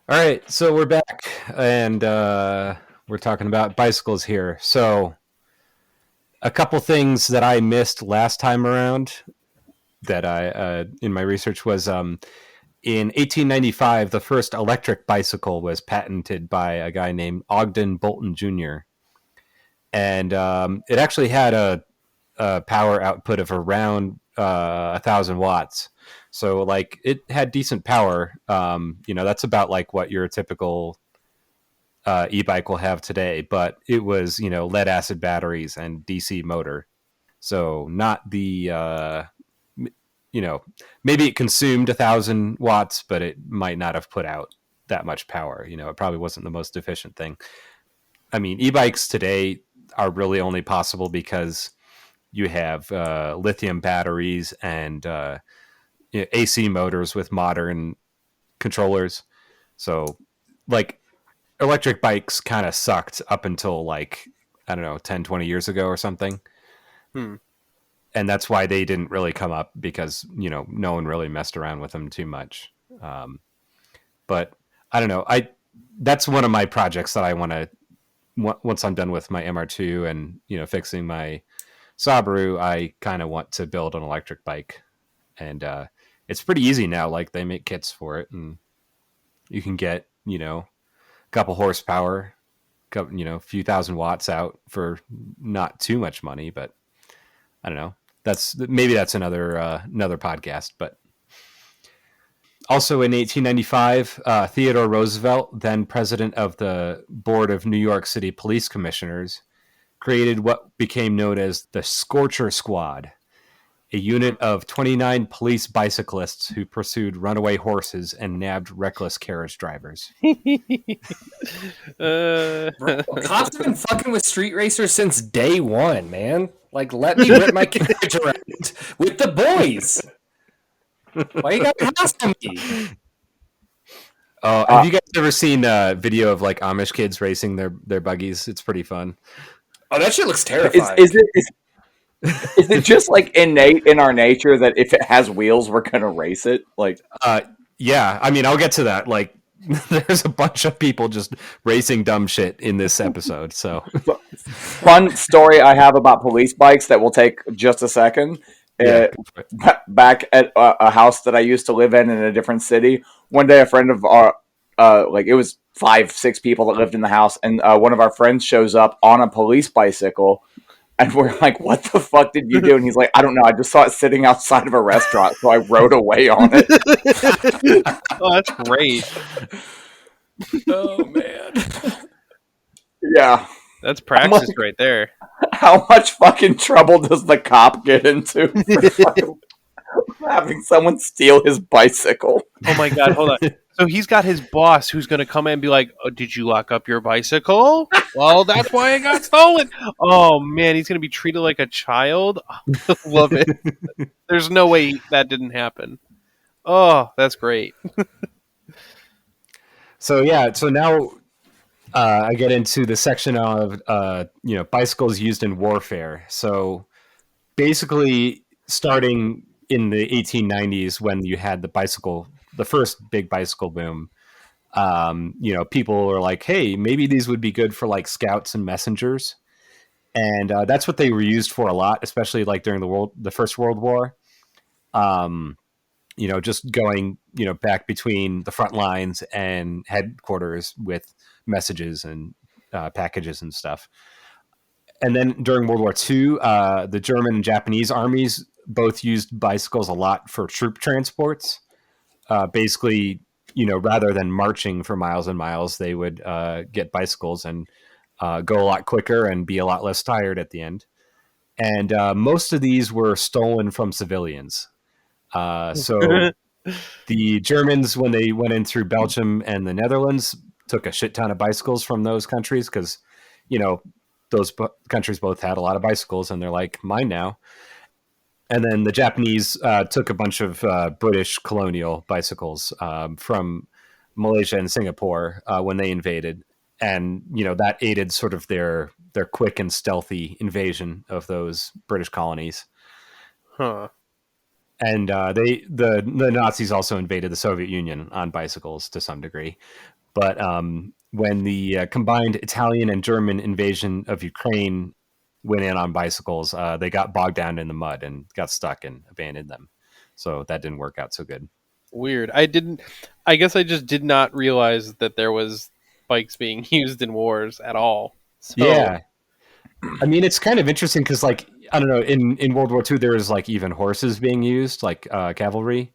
Speaker 4: All right, so we're back, and we're talking about bicycles here. So a couple things that I missed last time around that I in my research was in 1895, the first electric bicycle was patented by a guy named Ogden Bolton Jr. And it actually had a power output of around 1,000 watts. So like it had decent power. That's about like what your typical e-bike will have today, but it was, lead acid batteries and DC motor. So not the, maybe it consumed 1,000 watts, but it might not have put out that much power. It probably wasn't the most efficient thing. I mean, e-bikes today are really only possible because you have lithium batteries and AC motors with modern controllers. So like electric bikes kind of sucked up until like, I don't know, 10, 20 years ago or something. And that's why they didn't really come up, because, no one really messed around with them too much. But I don't know. That's one of my projects that I want to, once I'm done with my MR2 and, fixing my Subaru, I kind of want to build an electric bike. And it's pretty easy now. Like they make kits for it, and you can get, a couple horsepower, a few thousand watts out for not too much money, but I don't know. That's another podcast. But also in 1895, Theodore Roosevelt, then president of the Board of New York City Police Commissioners, created what became known as the Scorcher Squad, a unit of 29 police bicyclists who pursued runaway horses and nabbed reckless carriage drivers.
Speaker 6: Cops have been fucking with street racers since day one, man. Like, let me whip my carriage around with the boys. Why you gotta hassle me?
Speaker 4: Have you guys ever seen a video of like Amish kids racing their buggies? It's pretty fun.
Speaker 6: Oh, that shit looks terrifying.
Speaker 7: Is it just like innate in our nature that if it has wheels, we're gonna race it? Like,
Speaker 4: yeah. I mean, I'll get to that. Like, there's a bunch of people just racing dumb shit in this episode. So,
Speaker 7: fun story I have about police bikes that will take just a second.
Speaker 4: Yeah.
Speaker 7: Back at a house that I used to live in a different city, one day a friend of our, like it was 5-6 people that lived in the house, and one of our friends shows up on a police bicycle, and we're like, "What the fuck did you do?" And he's like, "I don't know. I just saw it sitting outside of a restaurant, so I rode away on it."
Speaker 5: Oh, that's great.
Speaker 6: Oh man.
Speaker 7: Yeah.
Speaker 5: That's praxis right there.
Speaker 7: How much fucking trouble does the cop get into for having someone steal his bicycle?
Speaker 5: Oh my god, hold on. So he's got his boss who's going to come in and be like, "Oh, did you lock up your bicycle? Well, that's why it got stolen." Oh man, he's going to be treated like a child. Oh, love it. There's no way that didn't happen. Oh, that's great.
Speaker 4: So now I get into the section of bicycles used in warfare. So basically, starting in the 1890s when you had the first big bicycle boom, people were like, "Hey, maybe these would be good for like scouts and messengers," and that's what they were used for a lot, especially like during the First World War. Just going, back between the front lines and headquarters with messages and packages and stuff. And then during World War II, the German and Japanese armies both used bicycles a lot for troop transports. Basically, rather than marching for miles and miles, they would get bicycles and go a lot quicker and be a lot less tired at the end. And most of these were stolen from civilians. So the Germans, when they went in through Belgium and the Netherlands, took a shit ton of bicycles from those countries because, those countries both had a lot of bicycles and they're like, mine now. And then the Japanese took a bunch of British colonial bicycles from Malaysia and Singapore when they invaded. And, that aided sort of their quick and stealthy invasion of those British colonies.
Speaker 5: Huh.
Speaker 4: And the Nazis also invaded the Soviet Union on bicycles to some degree. But when the combined Italian and German invasion of Ukraine went in on bicycles, they got bogged down in the mud and got stuck and abandoned them. So that didn't work out so good.
Speaker 5: Weird. I guess I just did not realize that there was bikes being used in wars at all. So.
Speaker 4: Yeah. I mean, it's kind of interesting because, like, I don't know, in World War II, there was, like, even horses being used, like cavalry.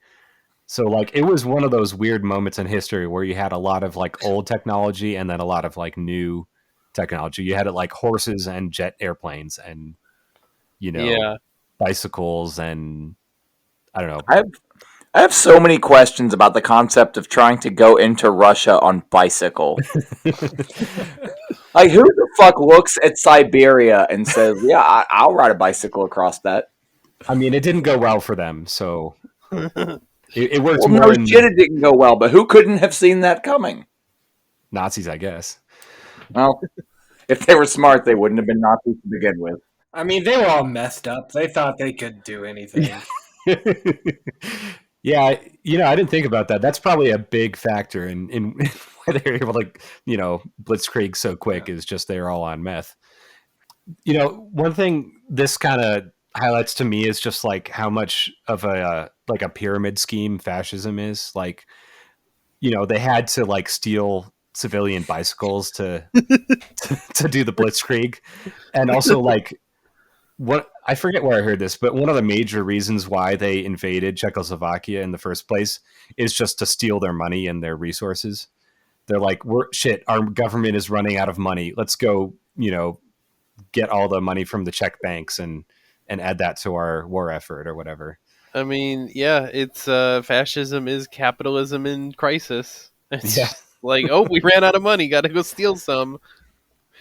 Speaker 4: So, like, it was one of those weird moments in history where you had a lot of, like, old technology and then a lot of, like, new technology. You had, like, horses and jet airplanes and, bicycles and, I don't know.
Speaker 7: I have so many questions about the concept of trying to go into Russia on bicycle. Like, who the fuck looks at Siberia and says, "Yeah, I'll ride a bicycle across that"?
Speaker 4: I mean, it didn't go well for them, so it worked.
Speaker 7: Well,
Speaker 4: more
Speaker 7: no shit, it didn't go well. But who couldn't have seen that coming?
Speaker 4: Nazis, I guess.
Speaker 7: Well, if they were smart, they wouldn't have been Nazis to begin with.
Speaker 6: I mean, they were all messed up. They thought they could do anything.
Speaker 4: Yeah, I didn't think about that. That's probably a big factor in why they're able to, blitzkrieg so quick is just they're all on meth. One thing this kind of highlights to me is just like how much of a pyramid scheme fascism is. Like, they had to like steal civilian bicycles to do the blitzkrieg, and also like. What I forget where I heard this, but one of the major reasons why they invaded Czechoslovakia in the first place is just to steal their money and their resources. They're like, our government is running out of money. Let's go, get all the money from the Czech banks and add that to our war effort or whatever.
Speaker 5: I mean, yeah, it's fascism is capitalism in crisis. It's like, oh, we ran out of money, got to go steal some.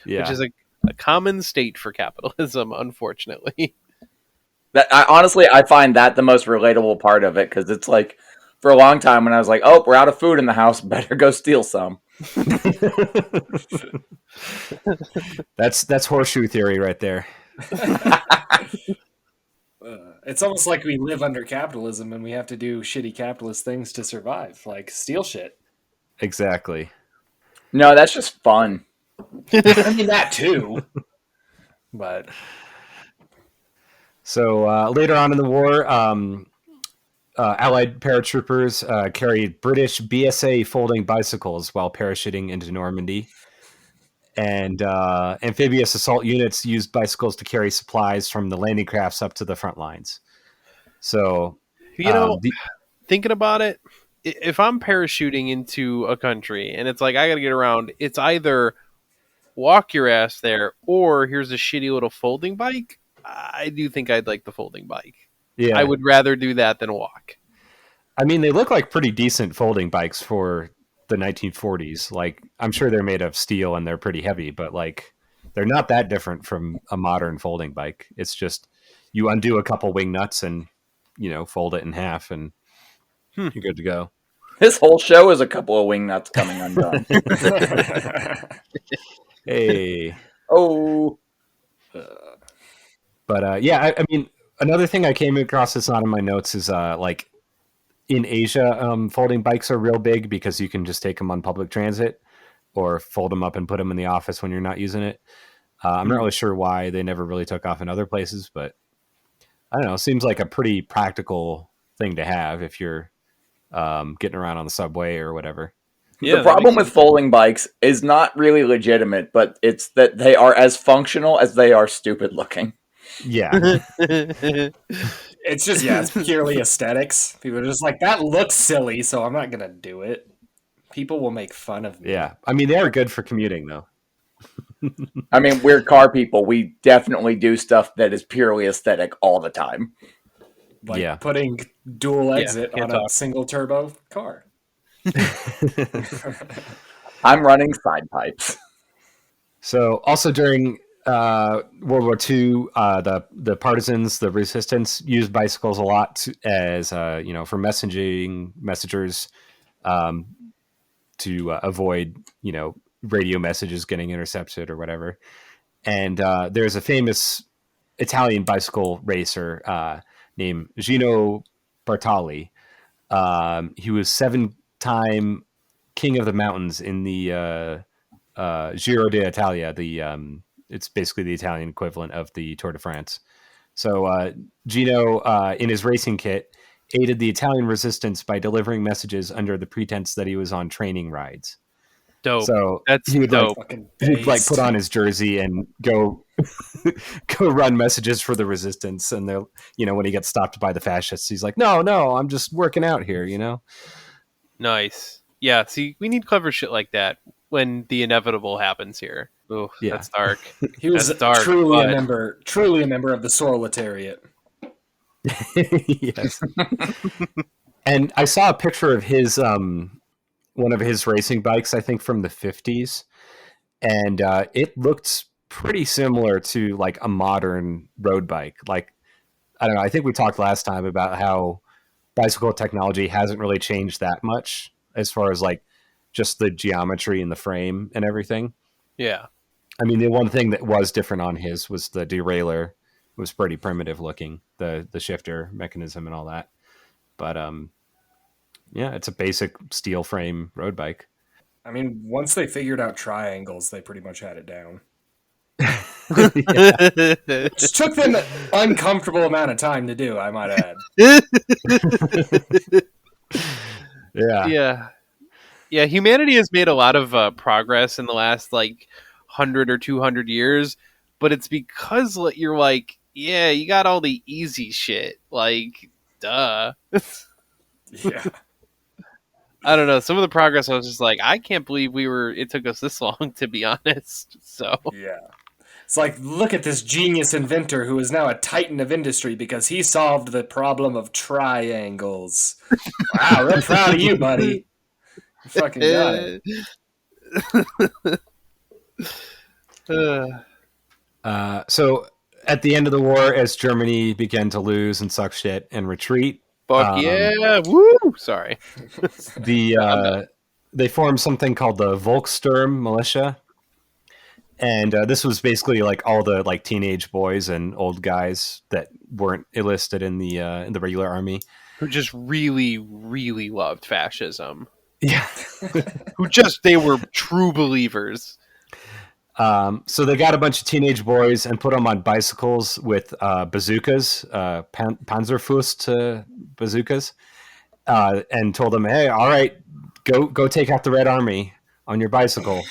Speaker 5: Yeah. Which is a common state for capitalism, unfortunately.
Speaker 7: Honestly, I find that the most relatable part of it because it's like, for a long time when I was like, oh, we're out of food in the house, better go steal some.
Speaker 4: That's horseshoe theory right there.
Speaker 6: It's almost like we live under capitalism and we have to do shitty capitalist things to survive, like steal shit.
Speaker 4: Exactly.
Speaker 7: No, that's just fun.
Speaker 6: I mean, that too. But
Speaker 4: so later on in the war, Allied paratroopers carried British BSA folding bicycles while parachuting into Normandy. And amphibious assault units used bicycles to carry supplies from the landing crafts up to the front lines. So,
Speaker 5: thinking about it, if I'm parachuting into a country and it's like I got to get around, it's either walk your ass there or here's a shitty little folding bike. I do think I'd like the folding bike. Yeah, I would rather do that than walk.
Speaker 4: I mean, they look like pretty decent folding bikes for the 1940s. Like, I'm sure they're made of steel and they're pretty heavy, but like they're not that different from a modern folding bike. It's just you undo a couple wing nuts and fold it in half and you're good to go.
Speaker 7: This whole show is a couple of wing nuts coming undone.
Speaker 4: Hey.
Speaker 7: Oh.
Speaker 4: But yeah, I mean, another thing I came across that's not in my notes is like in Asia, folding bikes are real big because you can just take them on public transit or fold them up and put them in the office when you're not using it. I'm not really sure why they never really took off in other places, but I don't know. It seems like a pretty practical thing to have if you're getting around on the subway or whatever.
Speaker 7: Yeah, the problem with folding bikes is not really legitimate, but it's that they are as functional as they are stupid looking.
Speaker 4: Yeah.
Speaker 6: It's just, it's purely aesthetics. People are just like, that looks silly, so I'm not going to do it. People will make fun of me.
Speaker 4: Yeah. I mean, they are good for commuting, though.
Speaker 7: I mean, we're car people. We definitely do stuff that is purely aesthetic all the time.
Speaker 6: Like putting dual exit on a single turbo car.
Speaker 7: I'm running side pipes.
Speaker 4: So also during World War II, the partisans, the resistance, used bicycles a lot as for messengers to avoid radio messages getting intercepted or whatever. And there's a famous Italian bicycle racer named Gino Bartali. He was 7-time king of the mountains in the Giro d'Italia, it's basically the Italian equivalent of the Tour de France. So Gino, in his racing kit, aided the Italian resistance by delivering messages under the pretense that he was on training rides.
Speaker 5: Dope.
Speaker 4: So
Speaker 5: he would
Speaker 4: dope. He'd put on his jersey and go run messages for the resistance. And they're, when he gets stopped by the fascists, he's like, no, I'm just working out here,
Speaker 5: Nice. Yeah. See, we need clever shit like that when the inevitable happens here. Oh, yeah. That's dark.
Speaker 6: He was truly a member of the Sorletariat.
Speaker 4: Yes. And I saw a picture of his one of his racing bikes, I think from the 50s, and it looked pretty similar to like a modern road bike. Like, I don't know, I think we talked last time about how bicycle technology hasn't really changed that much as far as like just the geometry and the frame and everything.
Speaker 5: Yeah.
Speaker 4: I mean, the one thing that was different on his was the derailleur. It was pretty primitive looking, the shifter mechanism and all that. But yeah, it's a basic steel frame road bike.
Speaker 6: I mean, once they figured out triangles, they pretty much had it down. It just took them an uncomfortable amount of time to do, I might add.
Speaker 5: Yeah, humanity has made a lot of progress in the last 100 or 200 years, but it's because you're like, yeah, you got all the easy shit. Duh.
Speaker 6: Yeah.
Speaker 5: I don't know. Some of the progress, I was just like, I can't believe it took us this long, to be honest. So
Speaker 6: yeah. It's like, look at this genius inventor who is now a titan of industry because he solved the problem of triangles. Wow, we're proud of you, buddy. You fucking got
Speaker 4: it. So at the end of the war, as Germany began to lose and suck shit and retreat,
Speaker 5: Fuck yeah! Woo! Sorry.
Speaker 4: They formed something called the Volkssturm Militia, and this was basically like all the like teenage boys and old guys that weren't enlisted in the regular army,
Speaker 5: who just really, really loved fascism.
Speaker 4: Yeah,
Speaker 5: they were true believers.
Speaker 4: So they got a bunch of teenage boys and put them on bicycles with bazookas, Panzerfaust bazookas, and told them, "Hey, all right, go take out the Red Army on your bicycle."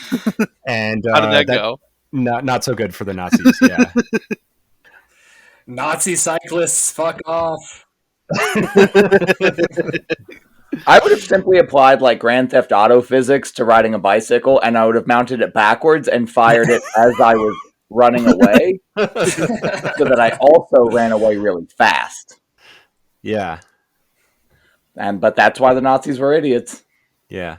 Speaker 4: And
Speaker 5: how did that go?
Speaker 4: Not so good for the Nazis. Yeah,
Speaker 6: Nazi cyclists, fuck off.
Speaker 7: I would have simply applied like Grand Theft Auto physics to riding a bicycle, and I would have mounted it backwards and fired it as I was running away, so that I also ran away really fast.
Speaker 4: Yeah,
Speaker 7: but that's why the Nazis were idiots.
Speaker 4: Yeah,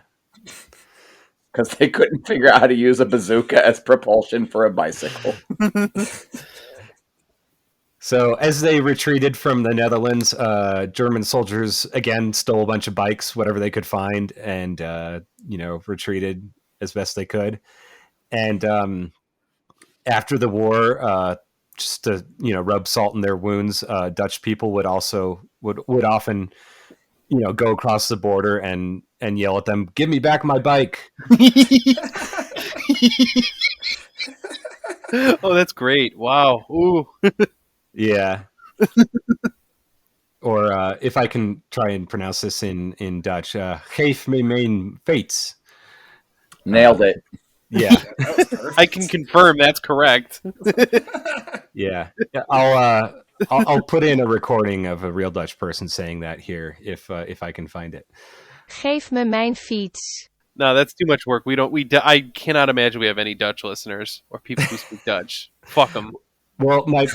Speaker 7: because they couldn't figure out how to use a bazooka as propulsion for a bicycle.
Speaker 4: So as they retreated from the Netherlands, German soldiers again stole a bunch of bikes, whatever they could find, and retreated as best they could. And after the war, just to rub salt in their wounds, Dutch people would often go across the border and yell at them, "Give me back my bike!"
Speaker 5: Oh, that's great! Wow. Ooh.
Speaker 4: Yeah. Or if I can try and pronounce this in Dutch, geef me mijn fiets.
Speaker 7: Nailed it.
Speaker 4: Yeah.
Speaker 5: I can confirm that's correct.
Speaker 4: Yeah. I'll put in a recording of a real Dutch person saying that here if I can find it.
Speaker 8: Geef me mijn fiets.
Speaker 5: No, that's too much work. I cannot imagine we have any Dutch listeners or people who speak Dutch. Fuck them.
Speaker 4: Well, my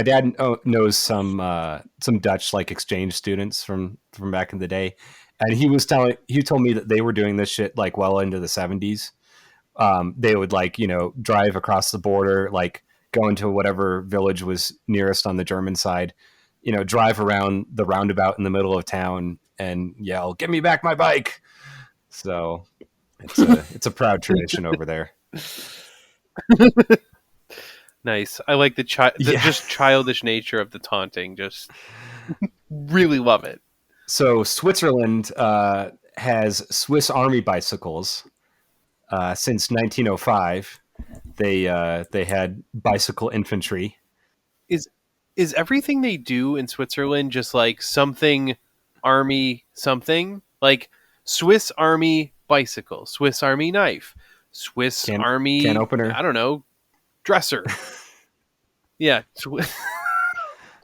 Speaker 4: dad knows some Dutch like exchange students from back in the day, and he told me that they were doing this shit like well into the 70s. They would drive across the border, like go into whatever village was nearest on the German side, drive around the roundabout in the middle of town and yell, "Give me back my bike!" So it's a proud tradition over there.
Speaker 5: Nice. I like the just childish nature of the taunting. Just really love it.
Speaker 4: So Switzerland has Swiss Army bicycles since 1905. They had bicycle infantry.
Speaker 5: Is everything they do in Switzerland just like something army something? Like Swiss Army bicycle, Swiss Army knife, Swiss Army
Speaker 4: can opener.
Speaker 5: I don't know. Dresser. Yeah.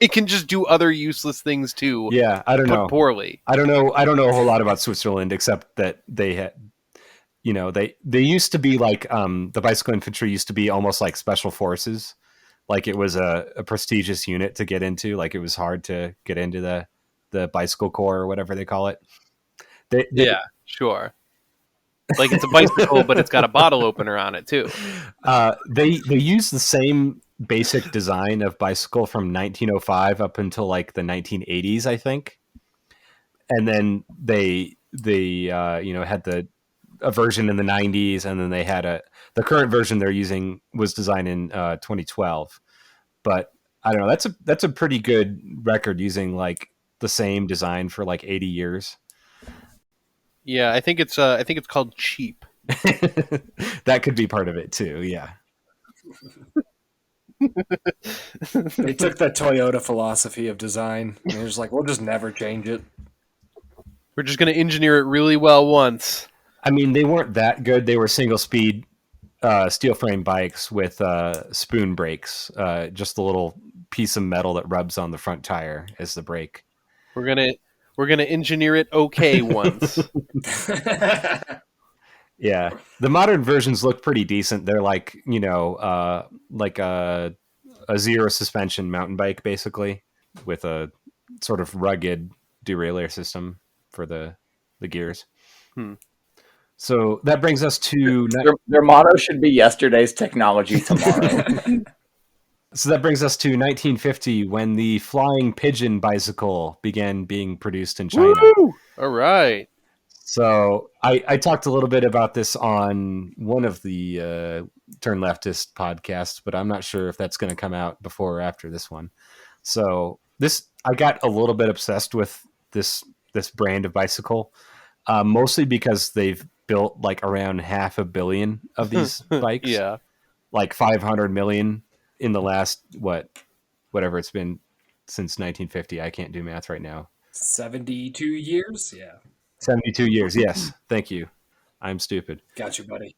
Speaker 5: It can just do other useless things too.
Speaker 4: Yeah, I don't know.
Speaker 5: Poorly.
Speaker 4: I don't know a whole lot about Switzerland except that they had they used to be like the bicycle infantry used to be almost like special forces. Like it was a prestigious unit to get into, like it was hard to get into the bicycle corps or whatever they call it.
Speaker 5: Yeah, sure. Like it's a bicycle, but it's got a bottle opener on it too.
Speaker 4: They use the same basic design of bicycle from 1905 up until like the 1980s, I think. And then they had a version in the 90s, and then they had the current version they're using was designed in 2012. But I don't know. That's a pretty good record using like the same design for like 80 years.
Speaker 5: Yeah, I think it's called cheap.
Speaker 4: That could be part of it too. Yeah.
Speaker 6: They took the Toyota philosophy of design, and they're just like, we'll just never change it.
Speaker 5: We're just going to engineer it really well once.
Speaker 4: I mean, they weren't that good. They were single speed steel frame bikes with spoon brakes, just a little piece of metal that rubs on the front tire as the brake.
Speaker 5: We're gonna engineer it okay once.
Speaker 4: Yeah, the modern versions look pretty decent. They're like like a zero suspension mountain bike, basically, with a sort of rugged derailleur system for the gears. So that brings us to
Speaker 7: their motto should be yesterday's technology tomorrow.
Speaker 4: So that brings us to 1950, when the flying pigeon bicycle began being produced in China.
Speaker 5: Woo! All right.
Speaker 4: So I talked a little bit about this on one of the Turn Leftist podcasts, but I'm not sure if that's going to come out before or after this one. So I got a little bit obsessed with this brand of bicycle, mostly because they've built like around 500 million of these bikes.
Speaker 5: Yeah.
Speaker 4: Like 500 million in the last, whatever it's been since 1950. I can't do math right now.
Speaker 6: 72 years? Yeah.
Speaker 4: 72 years, yes. Thank you. I'm stupid.
Speaker 6: Got you, buddy.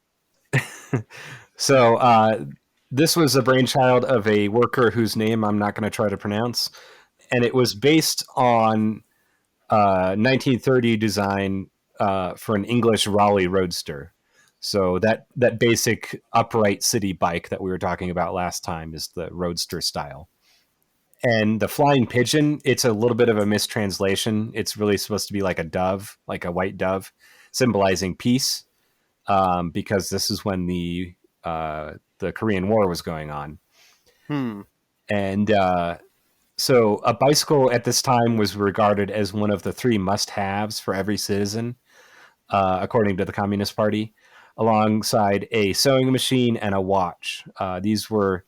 Speaker 4: So this was a brainchild of a worker whose name I'm not going to try to pronounce. And it was based on 1930 design for an English Raleigh Roadster. So that basic upright city bike that we were talking about last time is the Roadster style. And the flying pigeon, it's a little bit of a mistranslation. It's really supposed to be like a dove, like a white dove, symbolizing peace, because this is when the Korean War was going on. And so a bicycle at this time was regarded as one of the 3 must-haves for every citizen, according to the Communist Party, alongside a sewing machine and a watch. These were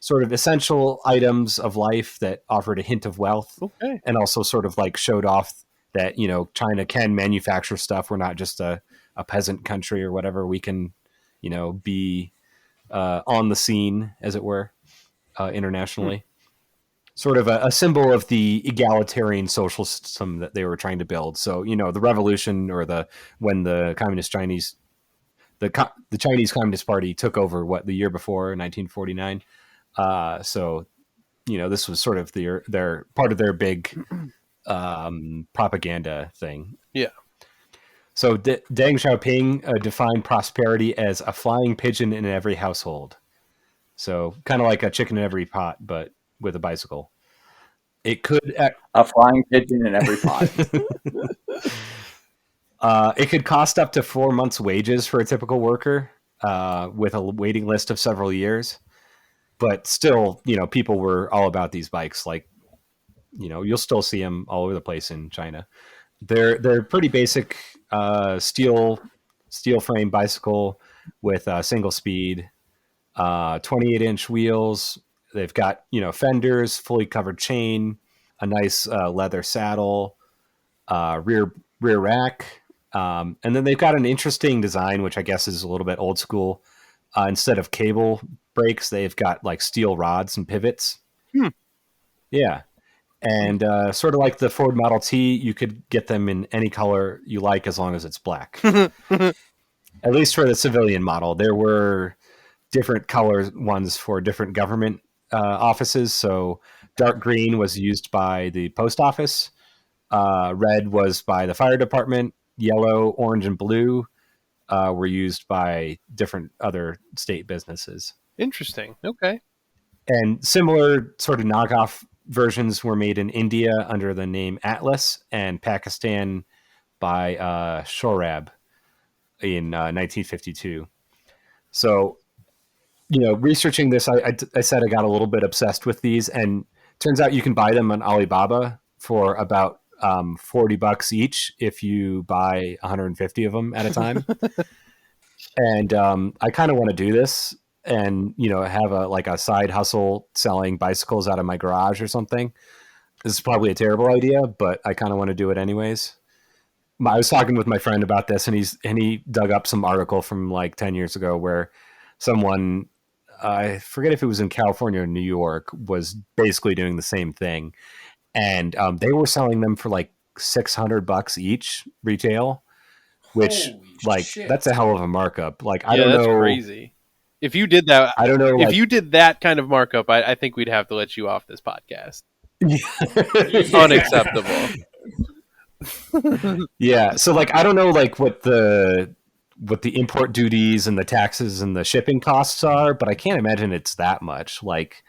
Speaker 4: sort of essential items of life that offered a hint of wealth, and also sort of like showed off that, you know, China can manufacture stuff. We're not just a peasant country or whatever. We can, you know, be on the scene, as it were, internationally. Sort of a symbol of the egalitarian social system that they were trying to build. So, you know, the revolution, or when the the Chinese Communist Party took over the year before, 1949. So, you know, this was sort of their part of their big propaganda thing.
Speaker 5: Yeah.
Speaker 4: So Deng Xiaoping defined prosperity as a flying pigeon in every household. So kind of like a chicken in every pot, but with a bicycle. It could
Speaker 7: a flying pigeon in every pot.
Speaker 4: It could cost up to 4 months' wages for a typical worker, with a waiting list of several years. But still, you know, people were all about these bikes. Like, you know, you'll still see them all over the place in China. They're pretty basic steel frame bicycle with single speed, 28-inch wheels. They've got, you know, fenders, fully covered chain, a nice leather saddle, rear rack, and then they've got an interesting design, which I guess is a little bit old school. Instead of cable brakes, they've got like steel rods and pivots. Yeah. And sort of like the Ford Model T, you could get them in any color you like as long as it's black. At least for the civilian model. There were different color ones for different government offices. So dark green was used by the post office. Red was by the fire department. Yellow, orange, and blue were used by different other state businesses.
Speaker 5: Interesting. Okay.
Speaker 4: And similar sort of knockoff versions were made in India under the name Atlas, and Pakistan by Shorab in 1952. So, you know, researching this, I said I got a little bit obsessed with these, and turns out you can buy them on Alibaba for about $40 each if you buy 150 of them at a time. And I kind of want to do this and, you know, have a side hustle selling bicycles out of my garage or something. This is probably a terrible idea, but I kind of want to do it anyways. I was talking with my friend about this, and he dug up some article from like 10 years ago where someone, I forget if it was in California or New York, was basically doing the same thing. And they were selling them for like $600 each retail, which that's a hell of a markup. Like, I don't know.
Speaker 5: That's crazy. If you did that,
Speaker 4: I don't know.
Speaker 5: If you did that kind of markup, I think we'd have to let you off this podcast. Unacceptable.
Speaker 4: Yeah. So like, I don't know like what the import duties and the taxes and the shipping costs are, but I can't imagine it's that much. Like,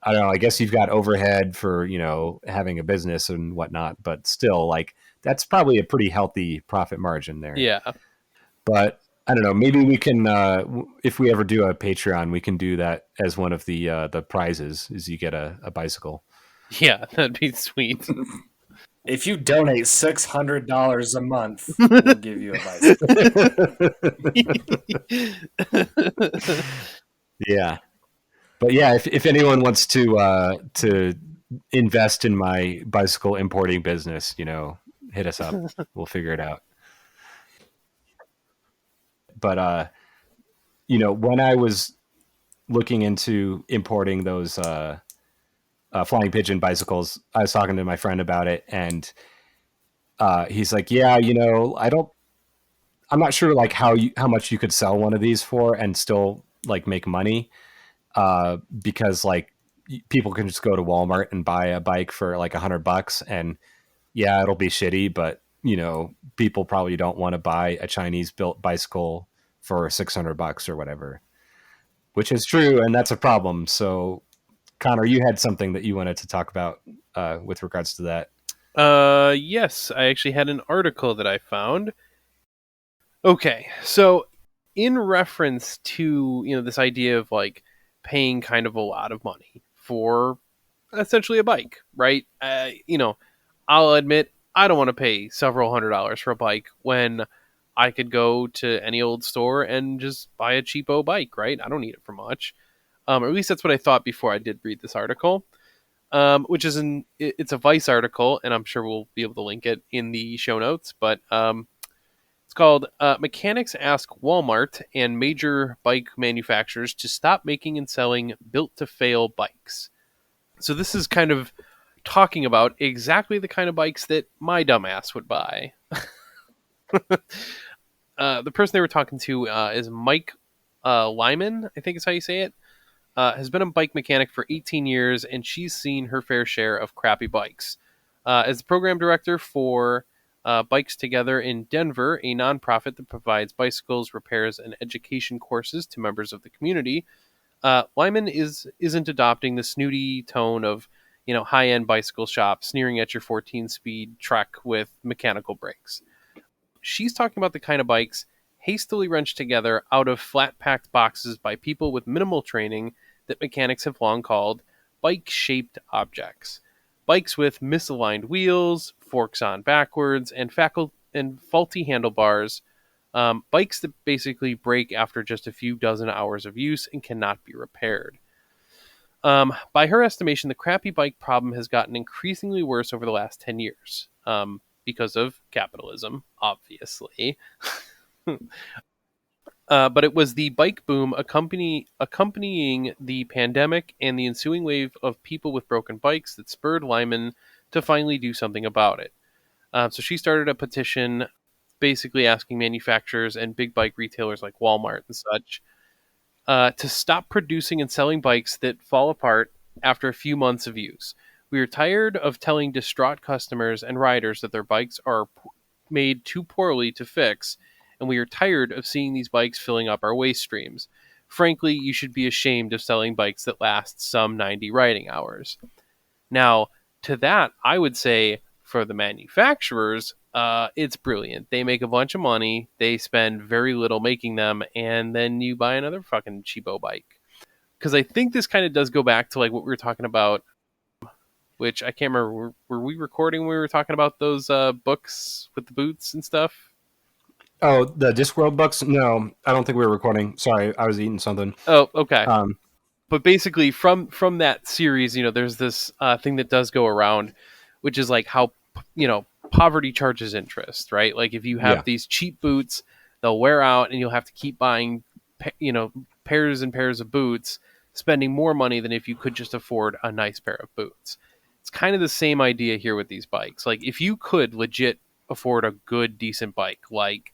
Speaker 4: I don't know. I guess you've got overhead for, you know, having a business and whatnot, but still, like, that's probably a pretty healthy profit margin there.
Speaker 5: Yeah.
Speaker 4: But I don't know. Maybe we can, if we ever do a Patreon, we can do that as one of the prizes. Is you get a bicycle.
Speaker 5: Yeah, that'd be sweet.
Speaker 6: If you donate $600 a month, we'll give you a bicycle.
Speaker 4: Yeah, but yeah, if anyone wants to invest in my bicycle importing business, hit us up. We'll figure it out. But when I was looking into importing those Flying Pigeon bicycles, I was talking to my friend about it, and he's like, "Yeah, I'm not sure like how much you could sell one of these for and still like make money, because like people can just go to Walmart and buy a bike for like $100, and yeah, it'll be shitty, but people probably don't want to buy a Chinese built bicycle for $600 or whatever, which is true, and that's a problem. So, Connor, you had something that you wanted to talk about with regards to that.
Speaker 5: Yes, I actually had an article that I found. Okay, so in reference to this idea of like paying kind of a lot of money for essentially a bike, right? I'll admit I don't want to pay several $100s for a bike when I could go to any old store and just buy a cheapo bike, right? I don't need it for much. Or at least that's what I thought before I did read this article, which is it's a Vice article, and I'm sure we'll be able to link it in the show notes. But it's called "Mechanics Ask Walmart and Major Bike Manufacturers to Stop Making and Selling Built-to-Fail Bikes." So this is kind of talking about exactly the kind of bikes that my dumbass would buy. The person they were talking to is Mike Lyman, I think is how you say it. Has been a bike mechanic for 18 years, and she's seen her fair share of crappy bikes. As the program director for Bikes Together in Denver, a nonprofit that provides bicycles, repairs, and education courses to members of the community, Lyman isn't adopting the snooty tone of high-end bicycle shop sneering at your 14-speed Trek with mechanical brakes. She's talking about the kind of bikes hastily wrenched together out of flat-packed boxes by people with minimal training that mechanics have long called bike-shaped objects. Bikes with misaligned wheels, forks on backwards, and faulty handlebars. Bikes that basically break after just a few dozen hours of use and cannot be repaired. By her estimation, the crappy bike problem has gotten increasingly worse over the last 10 years. Because of capitalism, obviously. But it was the bike boom accompanying the pandemic and the ensuing wave of people with broken bikes that spurred Lyman to finally do something about it. So she started a petition basically asking manufacturers and big bike retailers like Walmart and such to stop producing and selling bikes that fall apart after a few months of use. We are tired of telling distraught customers and riders that their bikes are made too poorly to fix, and we are tired of seeing these bikes filling up our waste streams. Frankly, you should be ashamed of selling bikes that last some 90 riding hours. Now, to that, I would say for the manufacturers, it's brilliant. They make a bunch of money, they spend very little making them, and then you buy another fucking cheapo bike. Because I think this kind of does go back to like what we were talking about, which I can't remember. Were we recording when we were talking about those books with the boots and stuff?
Speaker 4: Oh, the Discworld books? No, I don't think we were recording. Sorry, I was eating something.
Speaker 5: Oh, okay. But basically, from that series, there's this thing that does go around, which is like how poverty charges interest, right? Like if you have these cheap boots, they'll wear out, and you'll have to keep buying, pairs and pairs of boots, spending more money than if you could just afford a nice pair of boots. It's kind of the same idea here with these bikes. Like if you could legit afford a good, decent bike, like,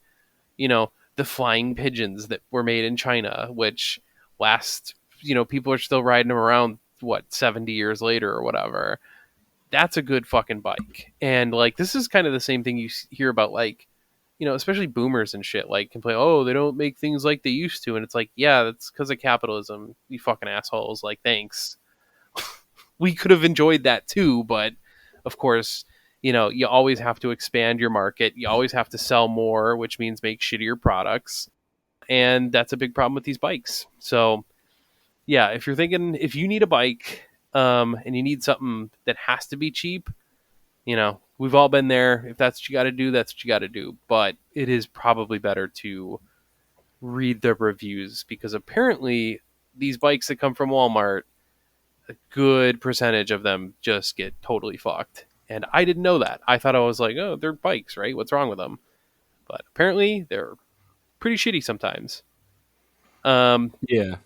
Speaker 5: the Flying Pigeons that were made in China, which last, people are still riding them around, 70 years later or whatever. That's a good fucking bike. And like, this is kind of the same thing you hear about, like, especially boomers and shit, like complain, oh, they don't make things like they used to. And it's like, yeah, that's because of capitalism, you fucking assholes. Like, thanks. We could have enjoyed that too, but of course, you always have to expand your market. You always have to sell more, which means make shittier products. And that's a big problem with these bikes. So yeah, if you're thinking, if you need a bike, and you need something that has to be cheap, we've all been there. If that's what you got to do, that's what you got to do. But it is probably better to read the reviews, because apparently these bikes that come from Walmart, a good percentage of them just get totally fucked. And I didn't know that. I thought I was like, oh, they're bikes, right? What's wrong with them? But apparently they're pretty shitty sometimes.
Speaker 4: Yeah.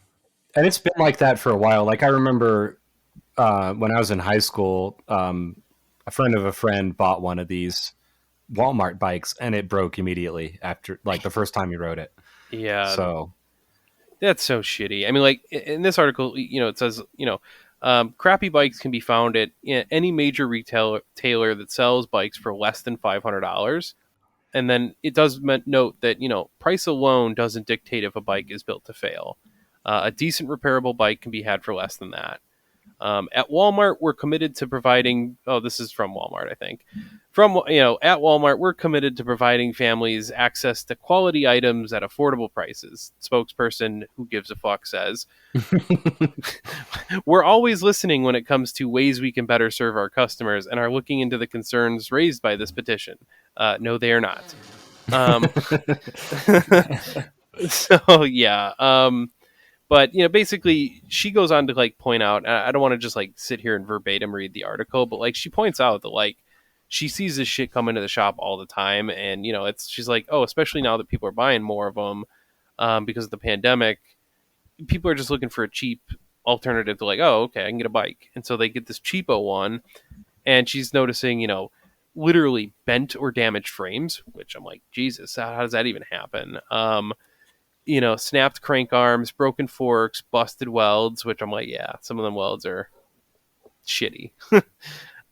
Speaker 4: And it's been like that for a while. Like I remember when I was in high school, a friend of a friend bought one of these Walmart bikes and it broke immediately after like the first time he rode it.
Speaker 5: Yeah.
Speaker 4: So
Speaker 5: that's so shitty. I mean, like in this article, it says, crappy bikes can be found at any major retailer that sells bikes for less than $500. And then it does note that, price alone doesn't dictate if a bike is built to fail. A decent repairable bike can be had for less than that. At Walmart, we're committed to providing... Oh, this is from Walmart, I think. At Walmart, we're committed to providing families access to quality items at affordable prices. Spokesperson who gives a fuck says. We're always listening when it comes to ways we can better serve our customers and are looking into the concerns raised by this petition. No, they are not. So, yeah. But, basically, she goes on to, like, point out, I don't want to just, like, sit here and verbatim read the article, but, like, she points out that, like, she sees this shit come into the shop all the time, and, she's like, oh, especially now that people are buying more of them because of the pandemic, people are just looking for a cheap alternative to, like, oh, okay, I can get a bike. And so they get this cheapo one, and she's noticing, literally bent or damaged frames, which I'm like, Jesus, how does that even happen? Snapped crank arms, broken forks, busted welds, which I'm like, yeah, some of them welds are shitty.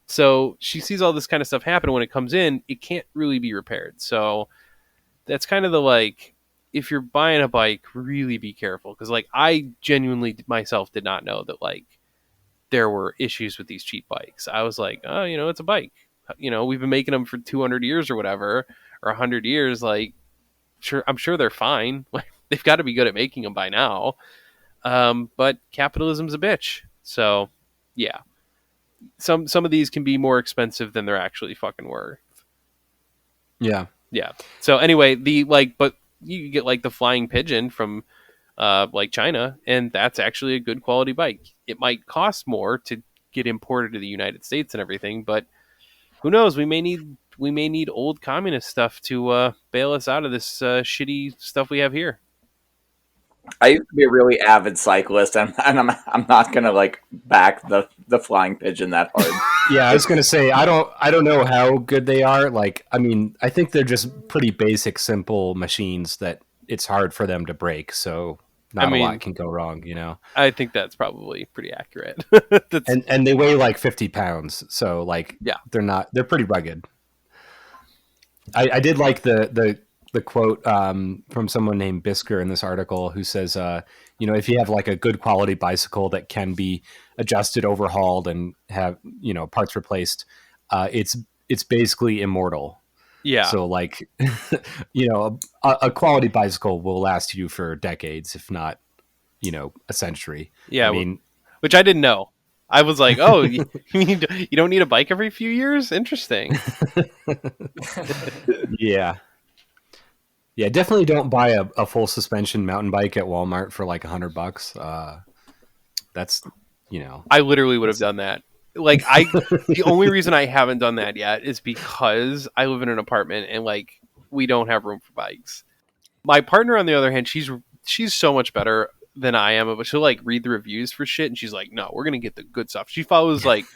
Speaker 5: So she sees all this kind of stuff happen. When it comes in, it can't really be repaired. So that's kind of the, like, if you're buying a bike, really be careful. Because, like, I genuinely myself did not know that, like, there were issues with these cheap bikes. I was like, oh, it's a bike. We've been making them for 200 years or whatever, or 100 years. Like, I'm sure they're fine. Like, they've got to be good at making them by now. But capitalism's a bitch. So, yeah. Some of these can be more expensive than they're actually fucking worth.
Speaker 4: Yeah.
Speaker 5: Yeah. So anyway, but you get like the Flying Pigeon from like China, and that's actually a good quality bike. It might cost more to get imported to the United States and everything, but who knows? We may need old communist stuff to bail us out of this shitty stuff we have here.
Speaker 7: I used to be a really avid cyclist, and I'm not gonna like back the Flying Pigeon that hard.
Speaker 4: Yeah, I was gonna say I don't know how good they are. Like, I mean, I think they're just pretty basic, simple machines that it's hard for them to break. So a lot can go wrong,
Speaker 5: I think that's probably pretty accurate.
Speaker 4: and they weigh like 50 pounds, so like,
Speaker 5: yeah,
Speaker 4: they're pretty rugged. I did like the quote from someone named Bisker in this article who says, if you have like a good quality bicycle that can be adjusted, overhauled, and have, parts replaced, it's basically immortal.
Speaker 5: Yeah.
Speaker 4: So like, a quality bicycle will last you for decades, if not, a century.
Speaker 5: Yeah. Which I didn't know. I was like, oh, you don't need a bike every few years? Interesting.
Speaker 4: Yeah. Yeah, definitely don't buy a full suspension mountain bike at Walmart for like $100. That's,
Speaker 5: I literally would have done that. Like, the only reason I haven't done that yet is because I live in an apartment and like we don't have room for bikes. My partner, on the other hand, she's so much better than I am, but she'll like read the reviews for shit and she's like, no, we're gonna get the good stuff. She follows like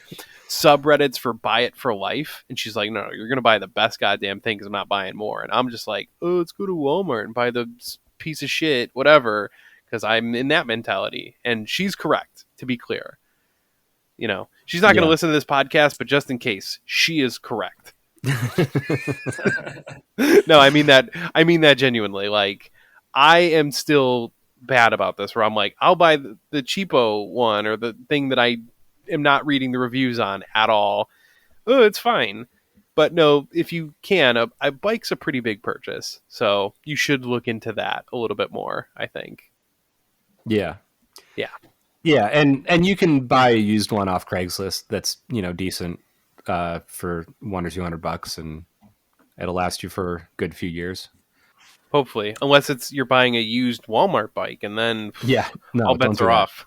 Speaker 5: subreddits for buy it for life, and she's like, no, you're gonna buy the best goddamn thing because I'm not buying more. And I'm just like, oh, let's go to Walmart and buy the piece of shit whatever, because I'm in that mentality. And she's correct, to be clear. She's not gonna listen to this podcast, but just in case, she is correct. No, I mean that genuinely. Like, I am still bad about this, where I'm like, I'll buy the cheapo one, or the thing that I am not reading the reviews on at all. Oh, it's fine. But no, if you can, a bike's a pretty big purchase, so you should look into that a little bit more, I think.
Speaker 4: Yeah.
Speaker 5: Yeah,
Speaker 4: and you can buy a used one off Craigslist that's, decent for $100 or $200, and it'll last you for a good few years.
Speaker 5: Hopefully, unless you're buying a used Walmart bike, and then all bets are off.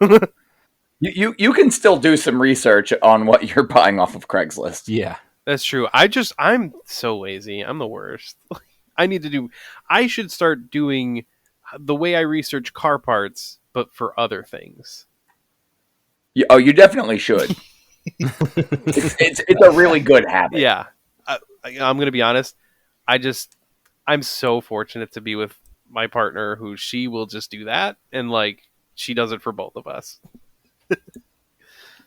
Speaker 7: You can still do some research on what you're buying off of Craigslist.
Speaker 5: Yeah, that's true. I'm so lazy. I'm the worst. I should start doing the way I research car parts, but for other things.
Speaker 7: You definitely should. it's a really good habit.
Speaker 5: Yeah. I'm going to be honest. I'm so fortunate to be with my partner who she will just do that. And she does it for both of us.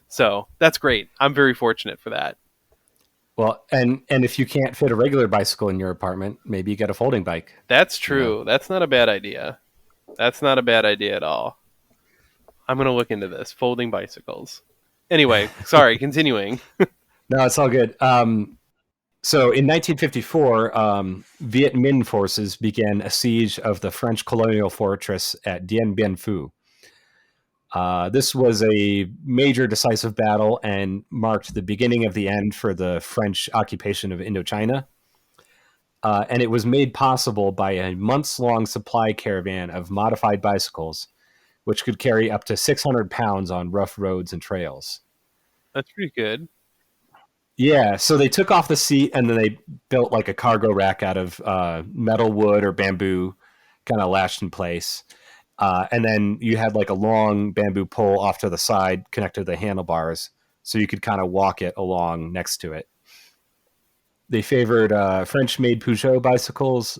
Speaker 5: So that's great. I'm very fortunate for that.
Speaker 4: Well, and if you can't fit a regular bicycle in your apartment, maybe you get a folding bike.
Speaker 5: That's true. That's not a bad idea. That's not a bad idea at all. I'm going to look into this. Folding bicycles. Anyway, sorry, continuing.
Speaker 4: No, it's all good. So in 1954, Viet Minh forces began a siege of the French colonial fortress at Dien Bien Phu. This was a major decisive battle and marked the beginning of the end for the French occupation of Indochina. And it was made possible by a months-long supply caravan of modified bicycles, which could carry up to 600 pounds on rough roads and trails.
Speaker 5: That's pretty good.
Speaker 4: Yeah, so they took off the seat and then they built a cargo rack out of metal, wood, or bamboo, kind of lashed in place. And then you had a long bamboo pole off to the side connected to the handlebars, so you could kind of walk it along next to it. They favored French-made Peugeot bicycles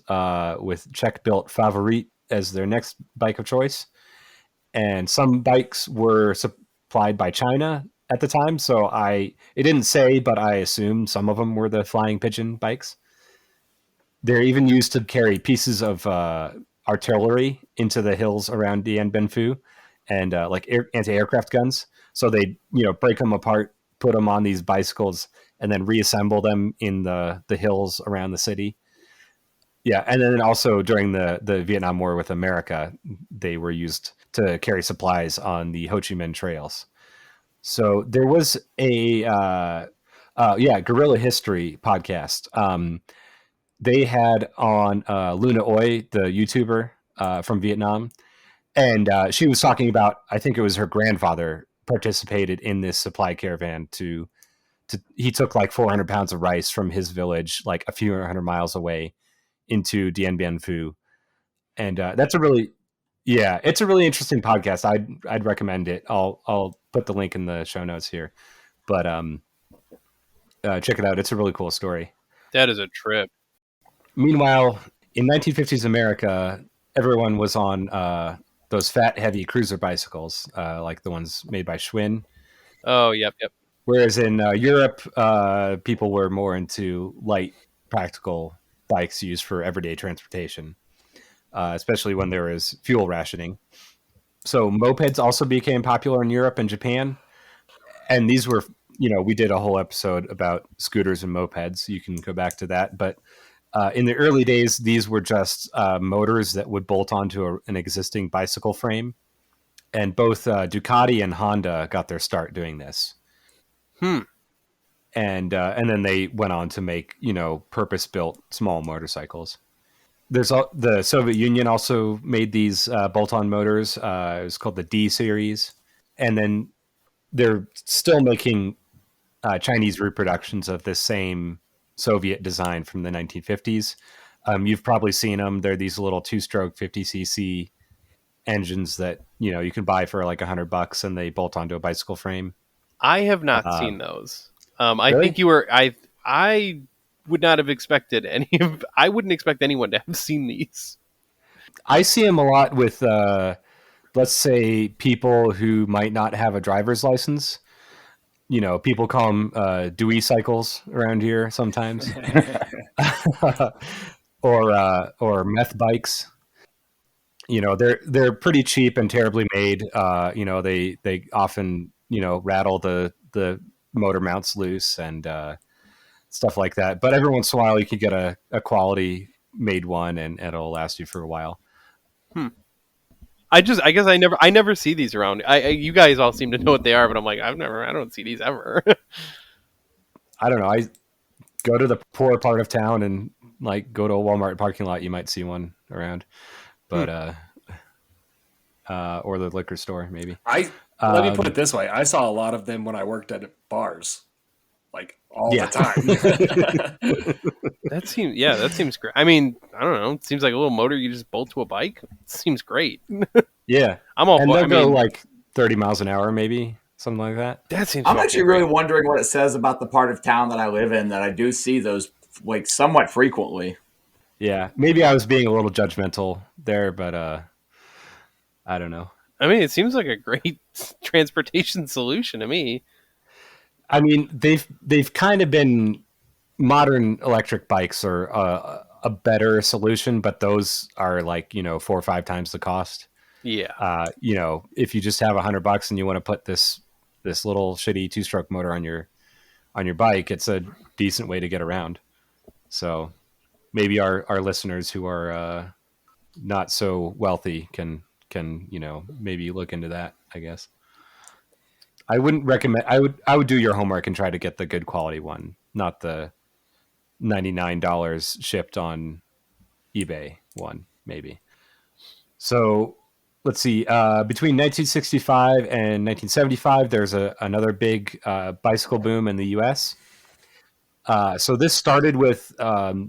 Speaker 4: with Czech-built Favorit as their next bike of choice. And some bikes were supplied by China at the time, so it didn't say, but I assume some of them were the Flying Pigeon bikes. They're even used to carry pieces of artillery into the hills around Dien Bien Phu, and anti-aircraft guns. So they break them apart, put them on these bicycles, and then reassemble them in the hills around the city. Yeah, and then also during the Vietnam War with America, they were used to carry supplies on the Ho Chi Minh trails. So there was a Guerrilla History podcast. They had on Luna Oi, the YouTuber from Vietnam, and she was talking about, I think it was her grandfather participated in this supply caravan he took 400 pounds of rice from his village, a few hundred miles away, into Dien Bien Phu. And it's a really interesting podcast. I'd recommend it. I'll put the link in the show notes here, but check it out. It's a really cool story.
Speaker 5: That is a trip.
Speaker 4: Meanwhile, in 1950s America, everyone was on those fat, heavy cruiser bicycles, like the ones made by Schwinn.
Speaker 5: Oh, yep.
Speaker 4: Whereas in Europe, people were more into light, practical bikes used for everyday transportation, especially when there was fuel rationing. So mopeds also became popular in Europe and Japan. And these were, we did a whole episode about scooters and mopeds. You can go back to that. But in the early days, these were just motors that would bolt onto an existing bicycle frame. And both Ducati and Honda got their start doing this. And then they went on to make, purpose-built small motorcycles. The Soviet Union also made these bolt-on motors. It was called the D series. And then they're still making Chinese reproductions of this same Soviet design from the 1950s. You've probably seen them. They're these little two-stroke 50cc engines that, you can buy for $100 and they bolt onto a bicycle frame.
Speaker 5: I have not seen those. I
Speaker 4: Really?
Speaker 5: think you were. I would not have expected any of. I wouldn't expect anyone to have seen these.
Speaker 4: I see them a lot with, let's say, people who might not have a driver's license. People call them Dewey cycles around here sometimes, or meth bikes. They're pretty cheap and terribly made. They often rattle the motor mounts loose, and stuff like that. But every once in a while, you could get a quality made one, and it'll last you for a while.
Speaker 5: I guess I never see these around. You guys all seem to know what they are, but I'm like, I don't see these ever.
Speaker 4: I don't know. I go to the poor part of town and like go to a Walmart parking lot. You might see one around, but or the liquor store maybe.
Speaker 6: Let me put it this way: I saw a lot of them when I worked at bars, like all the time.
Speaker 5: That seems great. I mean, I don't know. It seems like a little motor you just bolt to a bike. It seems great.
Speaker 4: Yeah,
Speaker 5: I'm all.
Speaker 4: And they'll go like 30 miles an hour, maybe something like that.
Speaker 5: That seems.
Speaker 7: I'm actually really wondering what it says about the part of town that I live in, that I do see those like somewhat frequently.
Speaker 4: Yeah, maybe I was being a little judgmental there, but I don't know.
Speaker 5: I mean, it seems like a great transportation solution to me.
Speaker 4: I mean, they've kind of been modern electric bikes are a better solution, but those are like 4 or 5 times the cost.
Speaker 5: Yeah.
Speaker 4: If you just have $100 and you want to put this little shitty 2-stroke motor on your bike, it's a decent way to get around. So maybe our listeners who are not so wealthy can maybe look into that, I guess. I wouldn't recommend. I would do your homework and try to get the good quality one, not the $99 shipped on eBay one, maybe. So let's see. Between 1965 and 1975, there's another big bicycle boom in the U.S. So this started with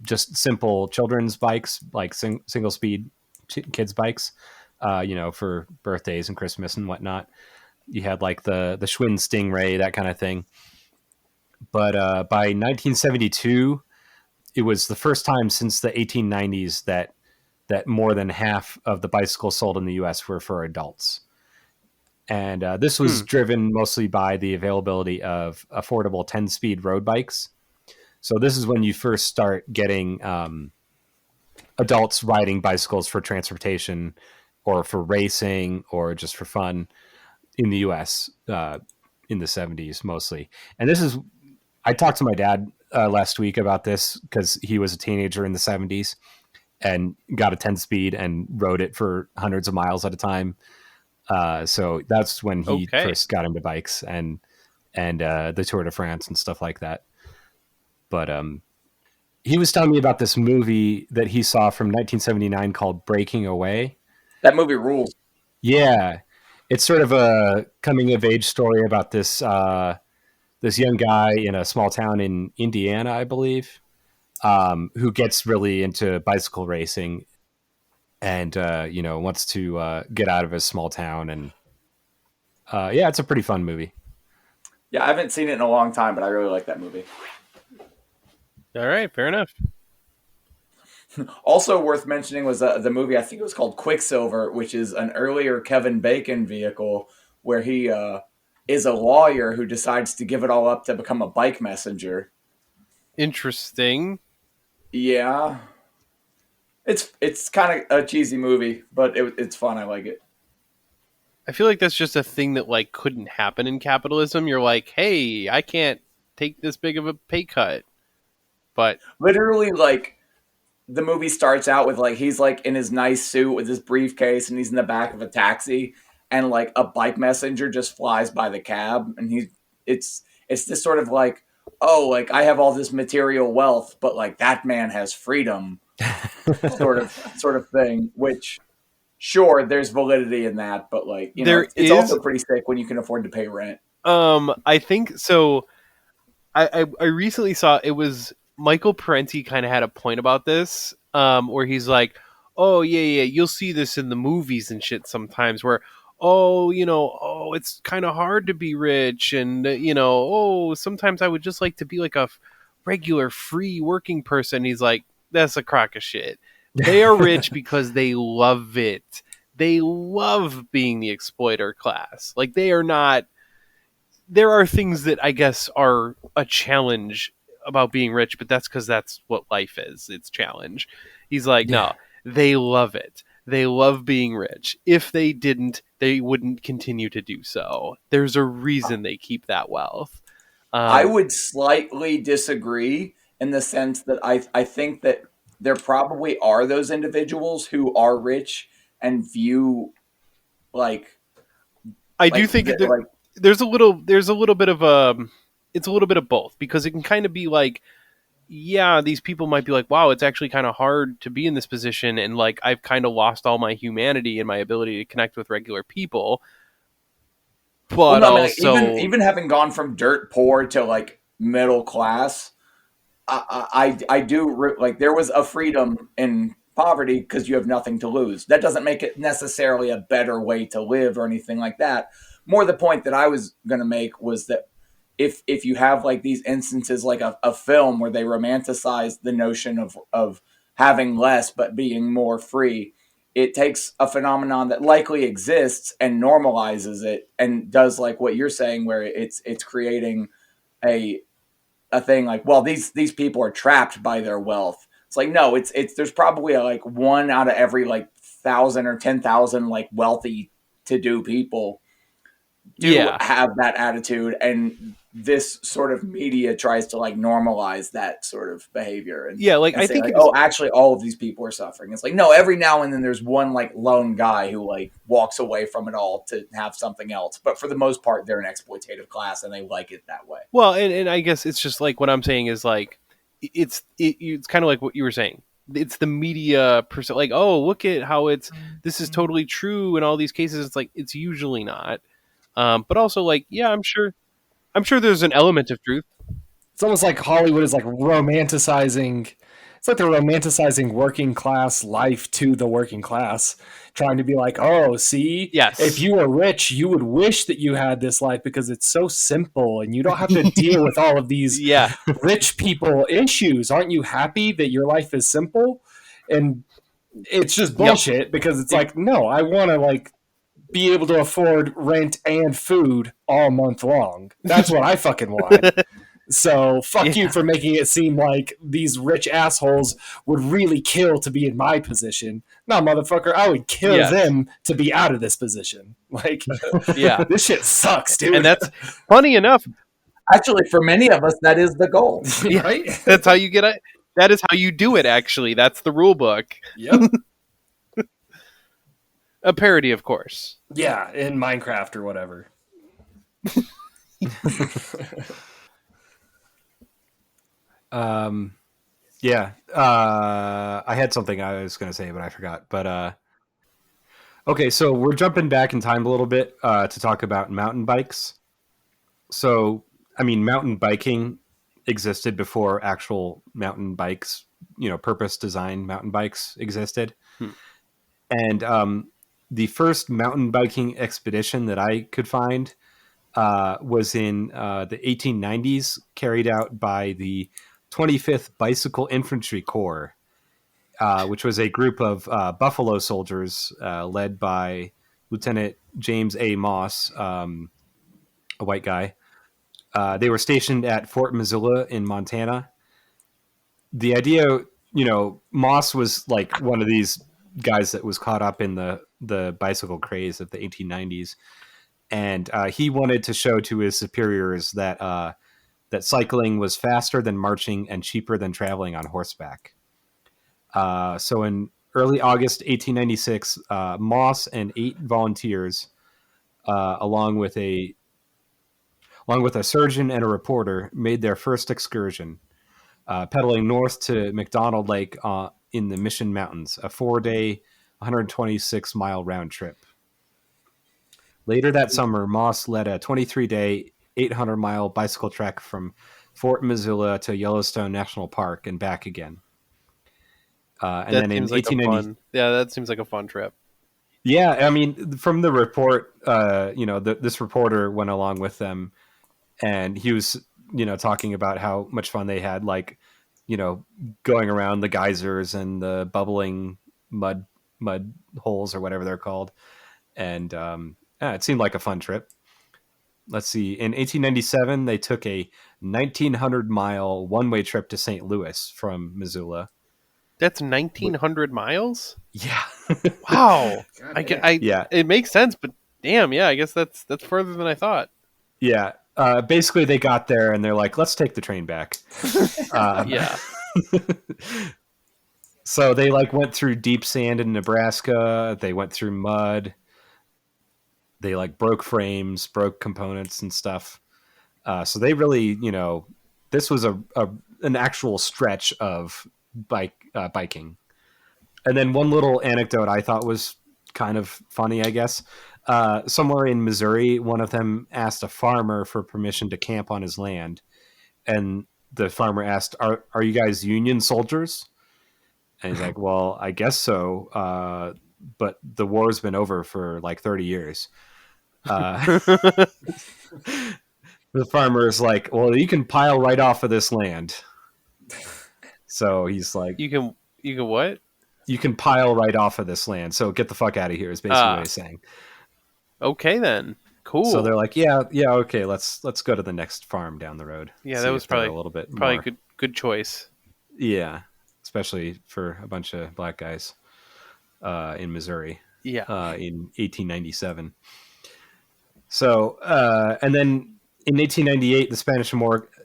Speaker 4: just simple children's bikes, like single speed kids bikes, for birthdays and Christmas and whatnot. You had like the Schwinn Stingray, that kind of thing. But by 1972, it was the first time since the 1890s that more than half of the bicycles sold in the U.S. were for adults. And this was driven mostly by the availability of affordable 10-speed road bikes. So this is when you first start getting adults riding bicycles for transportation or for racing or just for fun in the U.S. In the 70s mostly. And this is, I talked to my dad last week about this because he was a teenager in the 70s and got a 10-speed and rode it for hundreds of miles at a time. So that's when he first got into bikes and the Tour de France and stuff like that. But he was telling me about this movie that he saw from 1979 called Breaking Away.
Speaker 7: That movie rules.
Speaker 4: Yeah. It's sort of a coming of age story about this young guy in a small town in Indiana, I believe, who gets really into bicycle racing and wants to get out of his small town. And it's a pretty fun movie.
Speaker 7: Yeah, I haven't seen it in a long time, but I really like that movie.
Speaker 5: All right, fair enough.
Speaker 7: Also worth mentioning was the movie, I think it was called Quicksilver, which is an earlier Kevin Bacon vehicle where he is a lawyer who decides to give it all up to become a bike messenger.
Speaker 5: Interesting.
Speaker 7: Yeah. It's kind of a cheesy movie, but it's fun. I like it.
Speaker 5: I feel like that's just a thing that like couldn't happen in capitalism. You're like, hey, I can't take this big of a pay cut. But
Speaker 7: literally, like, the movie starts out with like he's like in his nice suit with his briefcase and he's in the back of a taxi and like a bike messenger just flies by the cab and it's this sort of like, oh, like I have all this material wealth, but like that man has freedom sort of thing, which sure there's validity in that, but like, it's also pretty sick when you can afford to pay rent.
Speaker 5: I think so. I recently saw it was Michael Parenti kind of had a point about this, where he's like, oh, yeah, you'll see this in the movies and shit sometimes where, it's kind of hard to be rich and, sometimes I would just like to be like a regular free working person. He's like, that's a crock of shit. They are rich because they love it. They love being the exploiter class. Like they are not, there are things that I guess are a challenge about being rich, but that's because that's what life is. It's challenge. He's like, no, they love it. They love being rich. If they didn't, they wouldn't continue to do so. There's a reason they keep that wealth.
Speaker 7: I would slightly disagree in the sense that I think that there probably are those individuals who are rich and view like.
Speaker 5: I do think there's a little bit of it's a little bit of both, because it can kind of be like, yeah, these people might be like, wow, it's actually kind of hard to be in this position, and like I've kind of lost all my humanity and my ability to connect with regular people. But also,
Speaker 7: even having gone from dirt poor to like middle class, I do like there was a freedom in poverty because you have nothing to lose. That doesn't make it necessarily a better way to live or anything like that. More the point that I was going to make was that if you have like these instances like a film where they romanticize the notion of having less but being more free, it takes a phenomenon that likely exists and normalizes it and does like what you're saying, where it's creating a thing like, well, these people are trapped by their wealth. It's like, no, it's there's probably like 1 out of every like 1,000 or 10,000 like wealthy to do people do have that attitude, and this sort of media tries to like normalize that sort of behavior. And,
Speaker 5: I think
Speaker 7: like, actually all of these people are suffering. It's like, no, every now and then there's one like lone guy who like walks away from it all to have something else. But for the most part, they're an exploitative class and they like it that way.
Speaker 5: Well, and I guess it's just like what I'm saying is like, it's kind of like what you were saying. It's the media percent, like, oh, look at how this is totally true in all these cases. It's like, it's usually not. But also like, yeah, I'm sure there's an element of truth.
Speaker 6: It's almost like Hollywood is like romanticizing. It's like they're romanticizing working class life to the working class, trying to be like, oh, see,
Speaker 5: yes,
Speaker 6: if you were rich, you would wish that you had this life because it's so simple and you don't have to deal with all of these rich people issues. Aren't you happy that your life is simple? And it's just bullshit because it's like, no, I want to like be able to afford rent and food all month long. That's what I fucking want. So fuck you for making it seem like these rich assholes would really kill to be in my position. No, motherfucker, I would kill them to be out of this position. Like, this shit sucks, dude.
Speaker 5: And that's funny enough.
Speaker 7: Actually, for many of us, that is the goal.
Speaker 6: Right?
Speaker 5: That's how you get it. That is how you do it, actually. That's the rule book.
Speaker 6: Yep.
Speaker 5: A parody, of course.
Speaker 6: Yeah, in Minecraft or whatever.
Speaker 4: I had something I was going to say, but I forgot. But okay, so we're jumping back in time a little bit to talk about mountain bikes. So, I mean, mountain biking existed before actual mountain bikes, purpose-designed mountain bikes existed. And the first mountain biking expedition that I could find was in the 1890s, carried out by the 25th Bicycle Infantry Corps, which was a group of Buffalo soldiers led by Lieutenant James A. Moss, a white guy. They were stationed at Fort Missoula in Montana. The idea, Moss was like one of these guys that was caught up in the bicycle craze of the 1890s. And he wanted to show to his superiors that cycling was faster than marching and cheaper than traveling on horseback. So in early August 1896, Moss and 8 volunteers, along with a surgeon and a reporter, made their first excursion, pedaling north to McDonald Lake in the Mission Mountains, a 4-day, 126-mile round trip. Later that summer, Moss led a 23-day, 800-mile bicycle trek from Fort Missoula to Yellowstone National Park and back again. And then in 1890,
Speaker 5: that seems like a fun trip.
Speaker 4: Yeah, I mean, from the report, this reporter went along with them, and he was, talking about how much fun they had, like, going around the geysers and the bubbling mud holes or whatever they're called, and it seemed like a fun trip. Let's see. In 1897, they took a 1,900-mile one-way trip to St. Louis from Missoula.
Speaker 5: That's 1,900 miles?
Speaker 4: Yeah.
Speaker 5: Wow. It makes sense, but damn, yeah, I guess that's further than I thought.
Speaker 4: Yeah. basically they got there and they're like, let's take the train back.
Speaker 5: Yeah.
Speaker 4: So they like went through deep sand in Nebraska. They went through mud. They like broke frames, broke components and stuff. So they really, this was an actual stretch of biking. And then one little anecdote I thought was kind of funny, I guess. Somewhere in Missouri, one of them asked a farmer for permission to camp on his land. And the farmer asked, are you guys Union soldiers? And he's like, well, I guess so. But the war's been over for like 30 years. The farmer is like, well, you can pile right off of this land. So he's like,
Speaker 5: you can what?
Speaker 4: You can pile right off of this land. So get the fuck out of here is basically what he's saying.
Speaker 5: Okay, then. Cool.
Speaker 4: So they're like, yeah, okay, let's go to the next farm down the road.
Speaker 5: Yeah, that was probably
Speaker 4: a little bit
Speaker 5: probably
Speaker 4: more.
Speaker 5: good choice.
Speaker 4: Yeah, especially for a bunch of black guys in Missouri.
Speaker 5: Yeah,
Speaker 4: in 1897. So, and then in 1898, the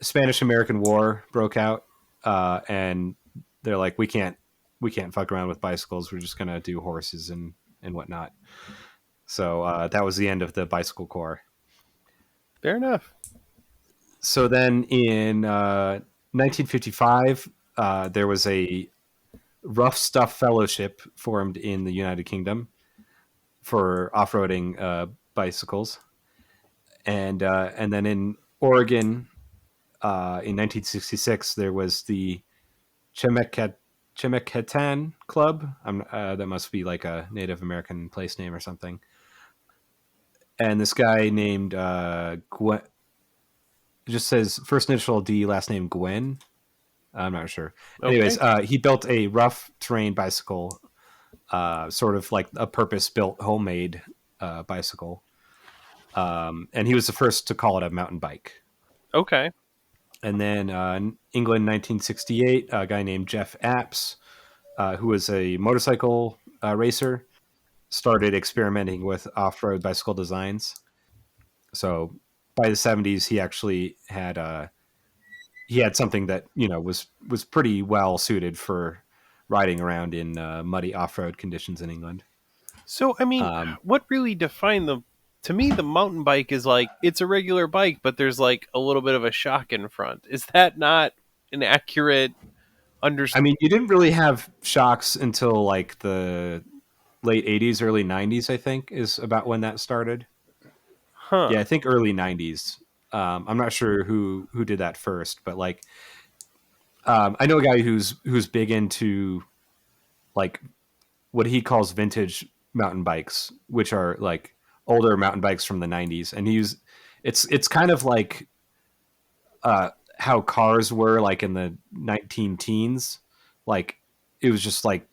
Speaker 4: Spanish-American War broke out, and they're like, we can't fuck around with bicycles. We're just gonna do horses and whatnot. So that was the end of the Bicycle Corps.
Speaker 5: Fair enough.
Speaker 4: So then in 1955, there was a Rough Stuff Fellowship formed in the United Kingdom for off-roading bicycles. And then in Oregon, in 1966, there was the Chemeketen Club. That must be like a Native American place name or something. And this guy named Gwen, it just says first initial D, last name Gwen. I'm not sure. Okay. Anyways, he built a rough terrain bicycle, sort of like a purpose-built, homemade bicycle. And he was the first to call it a mountain bike.
Speaker 5: Okay.
Speaker 4: And then England, 1968, a guy named Jeff Apps, who was a motorcycle racer, started experimenting with off-road bicycle designs. So by the 70s, he actually had something that was pretty well suited for riding around in muddy off-road conditions in England.
Speaker 5: So I mean, what really defined to me, the mountain bike is like, it's a regular bike, but there's like a little bit of a shock in front. Is that not an accurate understanding?
Speaker 4: I mean, you didn't really have shocks until like the late 80s, early 90s, I think, is about when that started.
Speaker 5: Huh.
Speaker 4: Yeah, I think early 90s. I'm not sure who did that first, but like, I know a guy who's big into like what he calls vintage mountain bikes, which are like older mountain bikes from the 90s. And it's kind of like how cars were like in the 19-teens. Like it was just like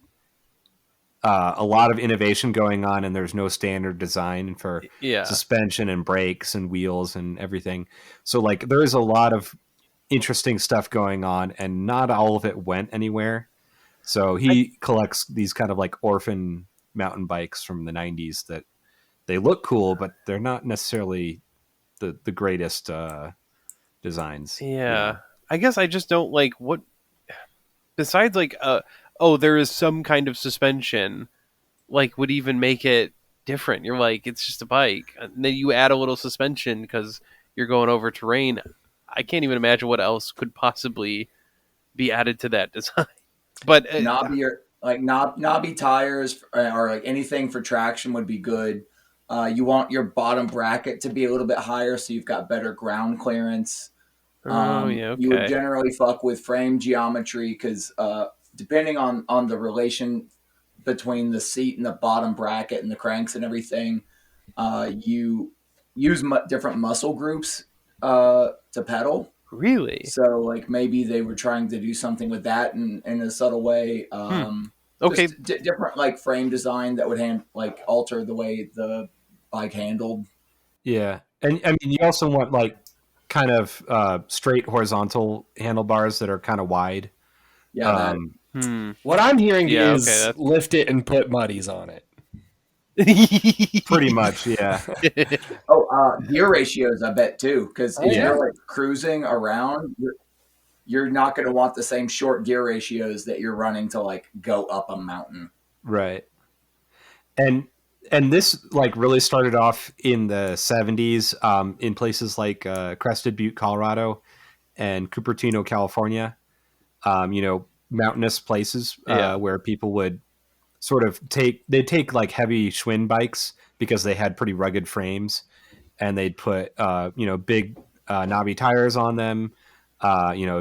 Speaker 4: a lot of innovation going on, and there's no standard design for suspension and brakes and wheels and everything. So like there is a lot of interesting stuff going on, and not all of it went anywhere. So he collects these kind of like orphan mountain bikes from the 90s that they look cool, but they're not necessarily the greatest designs.
Speaker 5: Yeah. I guess I just don't like what, besides like there is some kind of suspension, like would even make it different. You're like, it's just a bike, and then you add a little suspension because you're going over terrain. I can't even imagine what else could possibly be added to that design. But
Speaker 7: knobby tires or like anything for traction would be good. You want your bottom bracket to be a little bit higher, so you've got better ground clearance.
Speaker 5: Okay.
Speaker 7: You would generally fuck with frame geometry because depending on the relation between the seat and the bottom bracket and the cranks and everything, you use different muscle groups to pedal.
Speaker 5: Really?
Speaker 7: So like maybe they were trying to do something with that in a subtle way.
Speaker 5: Okay.
Speaker 7: Different like frame design that would alter the way the bike handled.
Speaker 4: Yeah. And I mean, you also want like kind of straight horizontal handlebars that are kind of wide.
Speaker 6: Yeah. What I'm hearing is lift it and put muddies on it.
Speaker 4: Pretty much, yeah.
Speaker 7: Gear ratios, I bet too, because if you're like cruising around, you're not going to want the same short gear ratios that you're running to like go up a mountain.
Speaker 4: Right. And this like really started off in the 70s in places like Crested Butte, Colorado, and Cupertino, California. Mountainous places where people would sort of take like heavy Schwinn bikes because they had pretty rugged frames, and they'd put big knobby tires on them,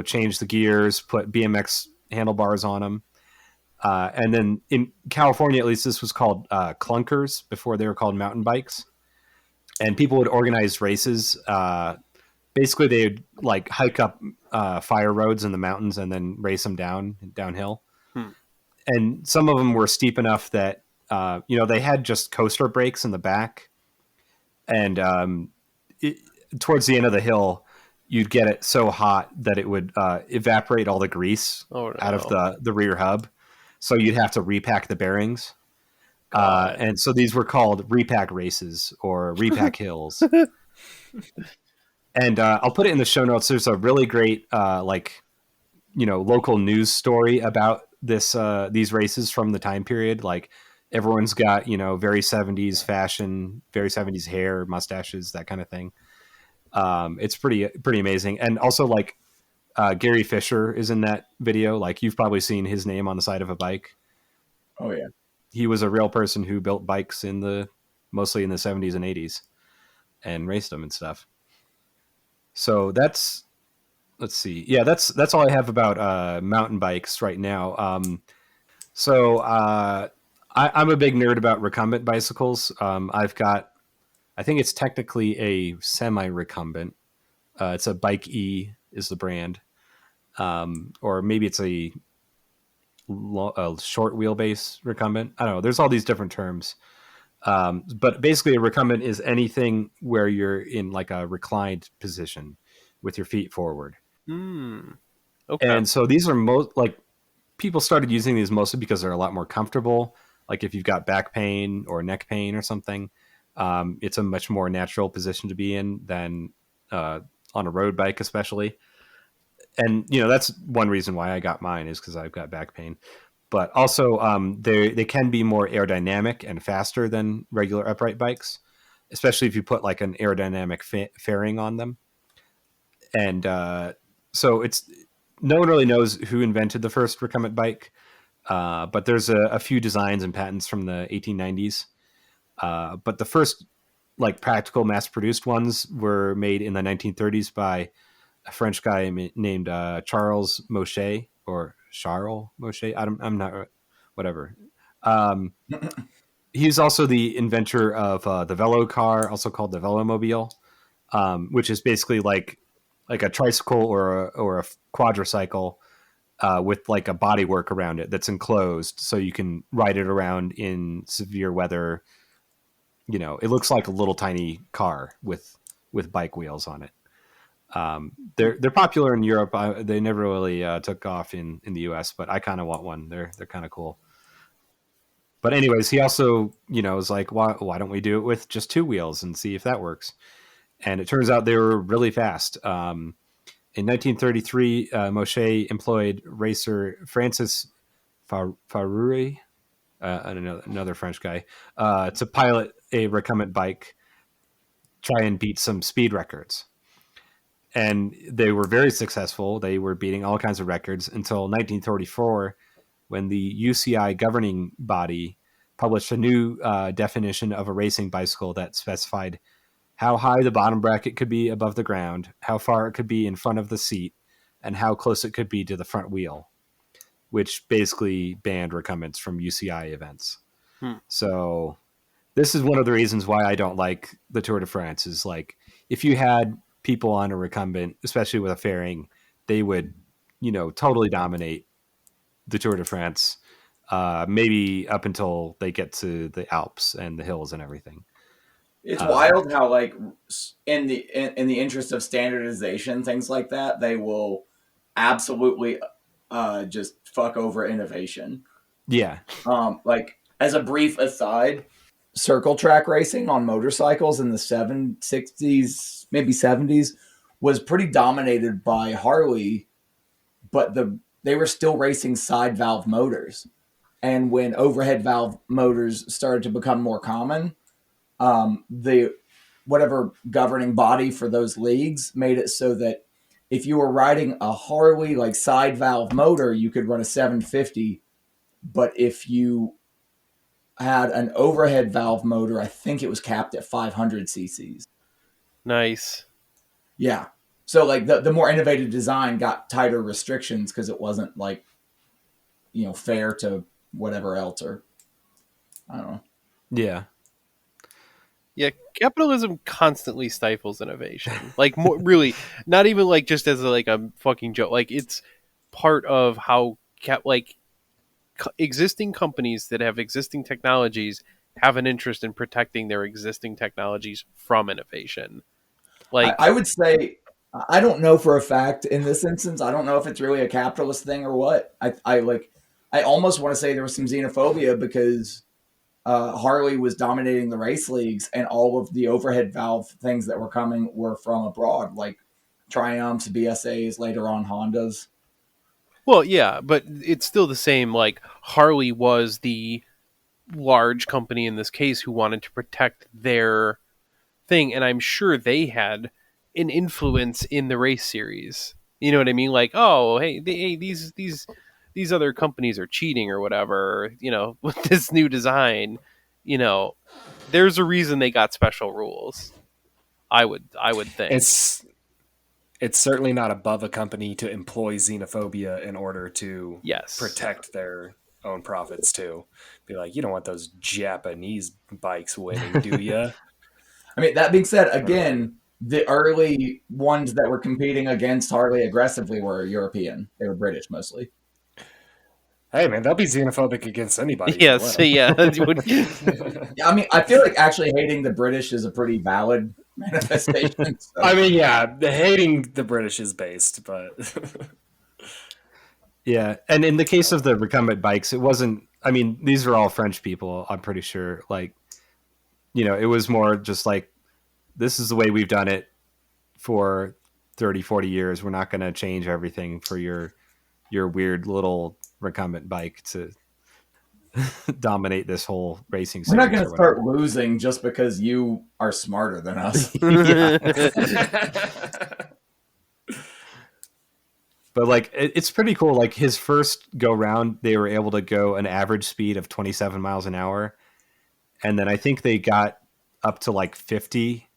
Speaker 4: change the gears, put BMX handlebars on them. And then in California, at least, this was called clunkers before they were called mountain bikes. And people would organize races. Basically, they would like hike up fire roads in the mountains and then race them downhill. And some of them were steep enough that they had just coaster brakes in the back. And towards the end of the hill, you'd get it so hot that it would evaporate all the grease out of the rear hub. So you'd have to repack the bearings. And so these were called repack races or repack hills. And I'll put it in the show notes. There's a really great local news story about these races from the time period. Like everyone's got, very 70s fashion, very 70s hair, mustaches, that kind of thing. It's pretty amazing. And also like Gary Fisher is in that video. Like you've probably seen his name on the side of a bike.
Speaker 7: Oh yeah.
Speaker 4: He was a real person who built bikes mostly in the 70s and 80s and raced them and stuff. So let's see. Yeah, that's all I have about mountain bikes right now. I'm a big nerd about recumbent bicycles. I think it's technically a semi-recumbent. It's a Bike E is the brand. Or maybe it's a short wheelbase recumbent. I don't know. There's all these different terms. But basically a recumbent is anything where you're in like a reclined position with your feet forward.
Speaker 5: Okay.
Speaker 4: And so these are people started using these mostly because they're a lot more comfortable. Like if you've got back pain or neck pain or something, it's a much more natural position to be in than on a road bike, especially. And, that's one reason why I got mine is because I've got back pain. But also they can be more aerodynamic and faster than regular upright bikes, especially if you put like an aerodynamic fairing on them. And so no one really knows who invented the first recumbent bike, but there's a few designs and patents from the 1890s. But the first like practical mass-produced ones were made in the 1930s by a French guy named Charles Mochet or Charles Mochet. I'm not whatever. He's also the inventor of the Velo car, also called the Velomobile, which is basically like a tricycle or a quadricycle with like a bodywork around it that's enclosed, so you can ride it around in severe weather. It looks like a little tiny car with bike wheels on it. They're popular in Europe. They never really took off in the US, but I kind of want one. They're kind of cool. But anyways, he also, is like, why don't we do it with just two wheels and see if that works? And it turns out they were really fast. In 1933, Mochet employed racer Francis Farury, another French guy, to pilot a recumbent bike, try and beat some speed records. And they were very successful. They were beating all kinds of records until 1934, when the UCI governing body published a new definition of a racing bicycle that specified how high the bottom bracket could be above the ground, how far it could be in front of the seat, and how close it could be to the front wheel, which basically banned recumbents from UCI events. So this is one of the reasons why I don't like the Tour de France, is like, if you had people on a recumbent, especially with a fairing, they would, totally dominate the Tour de France, maybe up until they get to the Alps and the hills and everything.
Speaker 7: It's wild how, like, in the interest of standardization, things like that, they will absolutely just fuck over innovation.
Speaker 4: Yeah.
Speaker 7: Like, as a brief aside, circle track racing on motorcycles in the 60s, maybe 70s, was pretty dominated by Harley, but they were still racing side valve motors. And when overhead valve motors started to become more common, the whatever governing body for those leagues made it so that if you were riding a Harley like side valve motor, you could run a 750. But if you had an overhead valve motor, I think it was capped at 500 cc's.
Speaker 5: Nice.
Speaker 7: Yeah. So like the more innovative design got tighter restrictions because it wasn't like, fair to whatever else, or I don't know.
Speaker 4: Yeah.
Speaker 5: Yeah, capitalism constantly stifles innovation. Like, more, really, not even like just as a fucking joke. Like, it's part of how existing companies that have existing technologies have an interest in protecting their existing technologies from innovation. Like,
Speaker 7: I would say, I don't know for a fact in this instance. I don't know if it's really a capitalist thing or what. I almost want to say there was some xenophobia because Harley was dominating the race leagues, and all of the overhead valve things that were coming were from abroad, like Triumphs, BSAs, later on Hondas.
Speaker 5: Well, yeah, but it's still the same. Like, Harley was the large company in this case who wanted to protect their thing, and I'm sure they had an influence in the race series. You know what I mean? Like, oh, hey, these other companies are cheating or whatever, with this new design, there's a reason they got special rules. I would think.
Speaker 6: It's certainly not above a company to employ xenophobia in order to protect their own profits too. Be like, you don't want those Japanese bikes winning, do you?
Speaker 7: I mean, that being said, again, the early ones that were competing against Harley aggressively were European. They were British mostly.
Speaker 6: Hey man, they'll be xenophobic against anybody.
Speaker 5: Yes, yeah.
Speaker 7: I mean, I feel like actually hating the British is a pretty valid manifestation. So.
Speaker 6: I mean, yeah, hating the British is based, but
Speaker 4: yeah. And in the case of the recumbent bikes, it wasn't. I mean, these are all French people. I'm pretty sure. Like, it was more just like, this is the way we've done it for 30, 40 years. We're not going to change everything for your weird little recumbent bike to dominate this whole racing series.
Speaker 7: We're not going to start losing just because you are smarter than us.
Speaker 4: But like, it's pretty cool. Like, his first go round, they were able to go an average speed of 27 miles an hour. And then I think they got up to like 50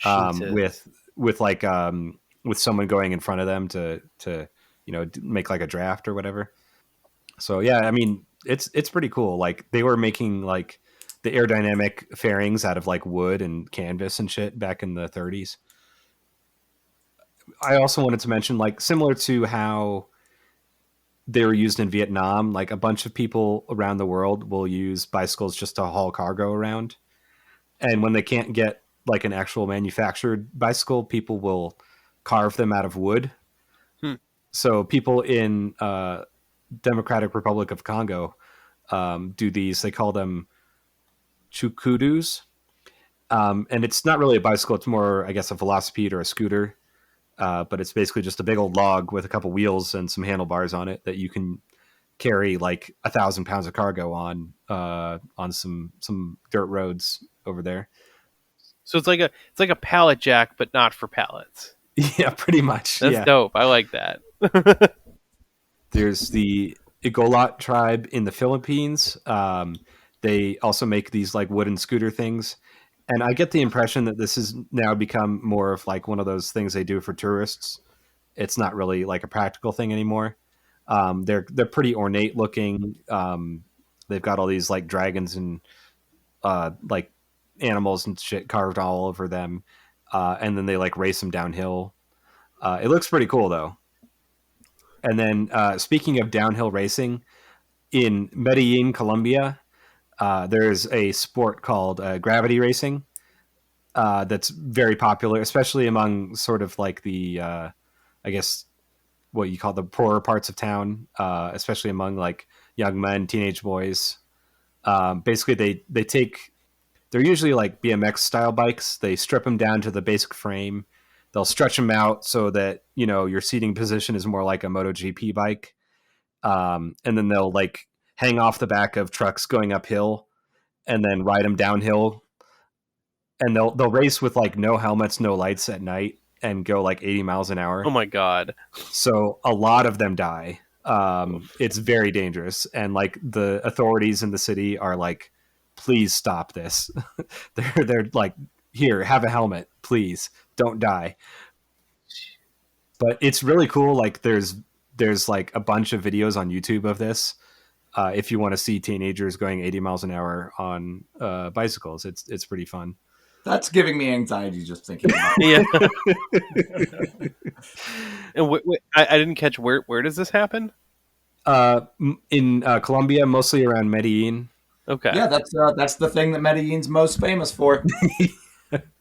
Speaker 4: with someone going in front of them to make like a draft or whatever. So yeah, I mean, it's pretty cool. Like, they were making like the aerodynamic fairings out of like wood and canvas and shit back in the 30s. I also wanted to mention, like, similar to how they were used in Vietnam, like a bunch of people around the world will use bicycles just to haul cargo around. And when they can't get like an actual manufactured bicycle, people will carve them out of wood. So people in Democratic Republic of Congo do these. They call them chukudus. And it's not really a bicycle. It's more, I guess, a velocipede or a scooter. But it's basically just a big old log with a couple wheels and some handlebars on it that you can carry like 1,000 pounds of cargo on some dirt roads over there.
Speaker 5: So it's like a pallet jack, but not for pallets.
Speaker 4: Yeah, pretty much.
Speaker 5: That's dope. I like that.
Speaker 4: There's the Igolot tribe in the Philippines. They also make these like wooden scooter things. And I get the impression that this has now become more of like one of those things they do for tourists. It's not really like a practical thing anymore. They're pretty ornate looking. They've got all these like dragons and like animals and shit carved all over them. And then they like race them downhill. It looks pretty cool though. And then speaking of downhill racing, in Medellin, Colombia, there's a sport called gravity racing that's very popular, especially among sort of like the, I guess, what you call the poorer parts of town, especially among like young men, teenage boys. Basically, they take they're usually like BMX style bikes. They strip them down to the basic frame. They'll stretch them out so that, your seating position is more like a MotoGP bike. And then they'll like hang off the back of trucks going uphill and then ride them downhill. And they'll race with like no helmets, no lights at night and go like 80 miles an hour.
Speaker 5: Oh my God.
Speaker 4: So a lot of them die. It's very dangerous. And like the authorities in the city are like, please stop this. they're like, here, have a helmet, please don't die. But it's really cool. Like there's like a bunch of videos on YouTube of this. If you want to see teenagers going 80 miles an hour on bicycles, it's pretty fun.
Speaker 7: That's giving me anxiety just thinking about
Speaker 5: it. Yeah. And I didn't catch where does this happen?
Speaker 4: In Colombia, mostly around Medellin.
Speaker 5: Okay.
Speaker 7: Yeah, that's the thing that Medellin's most famous for.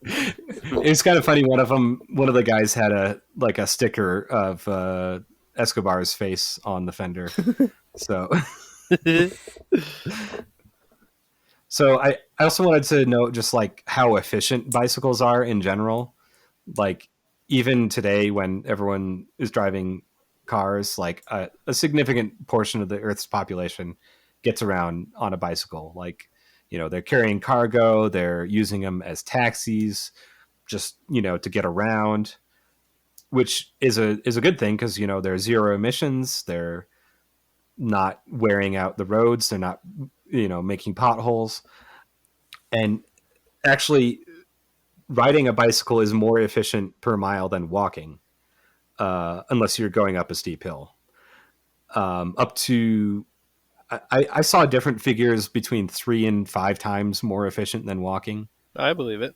Speaker 4: It's kind of funny. One of the guys had a sticker of Escobar's face on the fender. So, so I also wanted to note just like how efficient bicycles are in general. Like even today, when everyone is driving cars, like a significant portion of the Earth's population gets around on a bicycle. Like, they're carrying cargo, they're using them as taxis, just, to get around, which is a good thing because, they're zero emissions. They're not wearing out the roads. They're not, making potholes. And actually riding a bicycle is more efficient per mile than walking, unless you're going up a steep hill. Up to, I saw different figures between 3 and 5 times more efficient than walking.
Speaker 5: I believe it.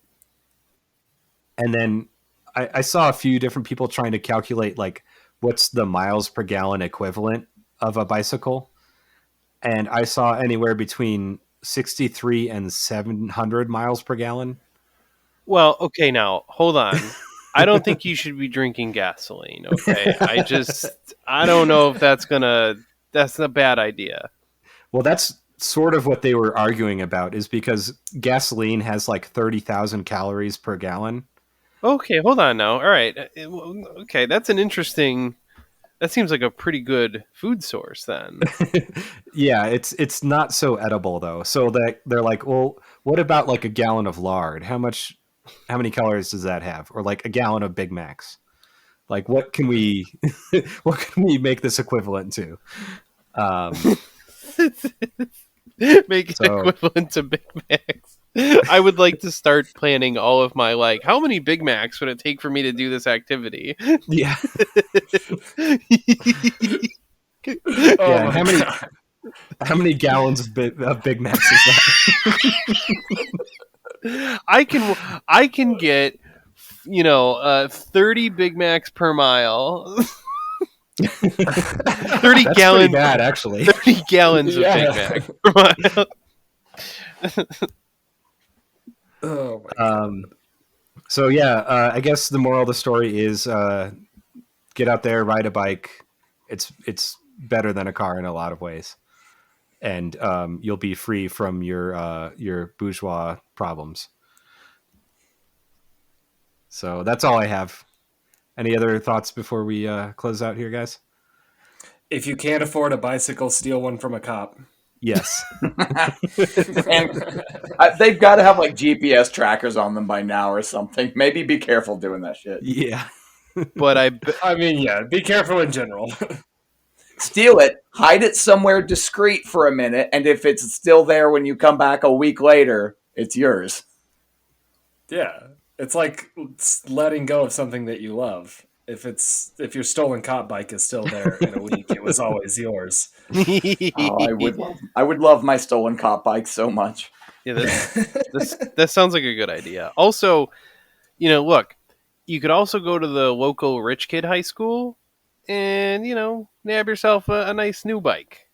Speaker 4: And then I saw a few different people trying to calculate like what's the miles per gallon equivalent of a bicycle. And I saw anywhere between 63 and 700 miles per gallon. Well,
Speaker 5: okay, now hold on. I don't think you should be drinking gasoline. Okay. I don't know if that's a bad idea.
Speaker 4: Well, that's sort of what they were arguing about, is because gasoline has like 30,000 calories per gallon.
Speaker 5: Okay, hold on now. All right. Okay, that seems like a pretty good food source then.
Speaker 4: Yeah, it's not so edible though. So they're like, well, what about like a gallon of lard? How many calories does that have? Or like a gallon of Big Macs? Like what can we make this equivalent to?
Speaker 5: Make it equivalent to Big Macs. I would like to start planning all of my how many Big Macs would it take for me to do this activity?
Speaker 4: Yeah. How many gallons of Big Macs is
Speaker 5: that? I can get 30 Big Macs per mile. 30
Speaker 4: That's
Speaker 5: gallons.
Speaker 4: Pretty bad, actually.
Speaker 5: 30 gallons of Big Mac per mile.
Speaker 6: Oh my God.
Speaker 4: So yeah, I guess the moral of the story is get out there, ride a bike. It's better than a car in a lot of ways, and you'll be free from your bourgeois problems. So that's all I have. Any other thoughts before we close out here, guys?
Speaker 6: If you can't afford a bicycle, steal one from a cop.
Speaker 4: Yes.
Speaker 7: And they've got to have like GPS trackers on them by now or something. Maybe be careful doing that shit.
Speaker 4: Yeah.
Speaker 5: But
Speaker 6: I mean, yeah, be careful in general.
Speaker 7: Steal it, hide it somewhere discreet for a minute, and if it's still there when you come back a week later, it's yours.
Speaker 6: Yeah. It's like letting go of something that you love. If your stolen cop bike is still there in a week, it was always yours.
Speaker 7: I would love my stolen cop bike so much.
Speaker 5: Yeah, that sounds like a good idea. Also, look, you could also go to the local rich kid high school and, nab yourself a nice new bike.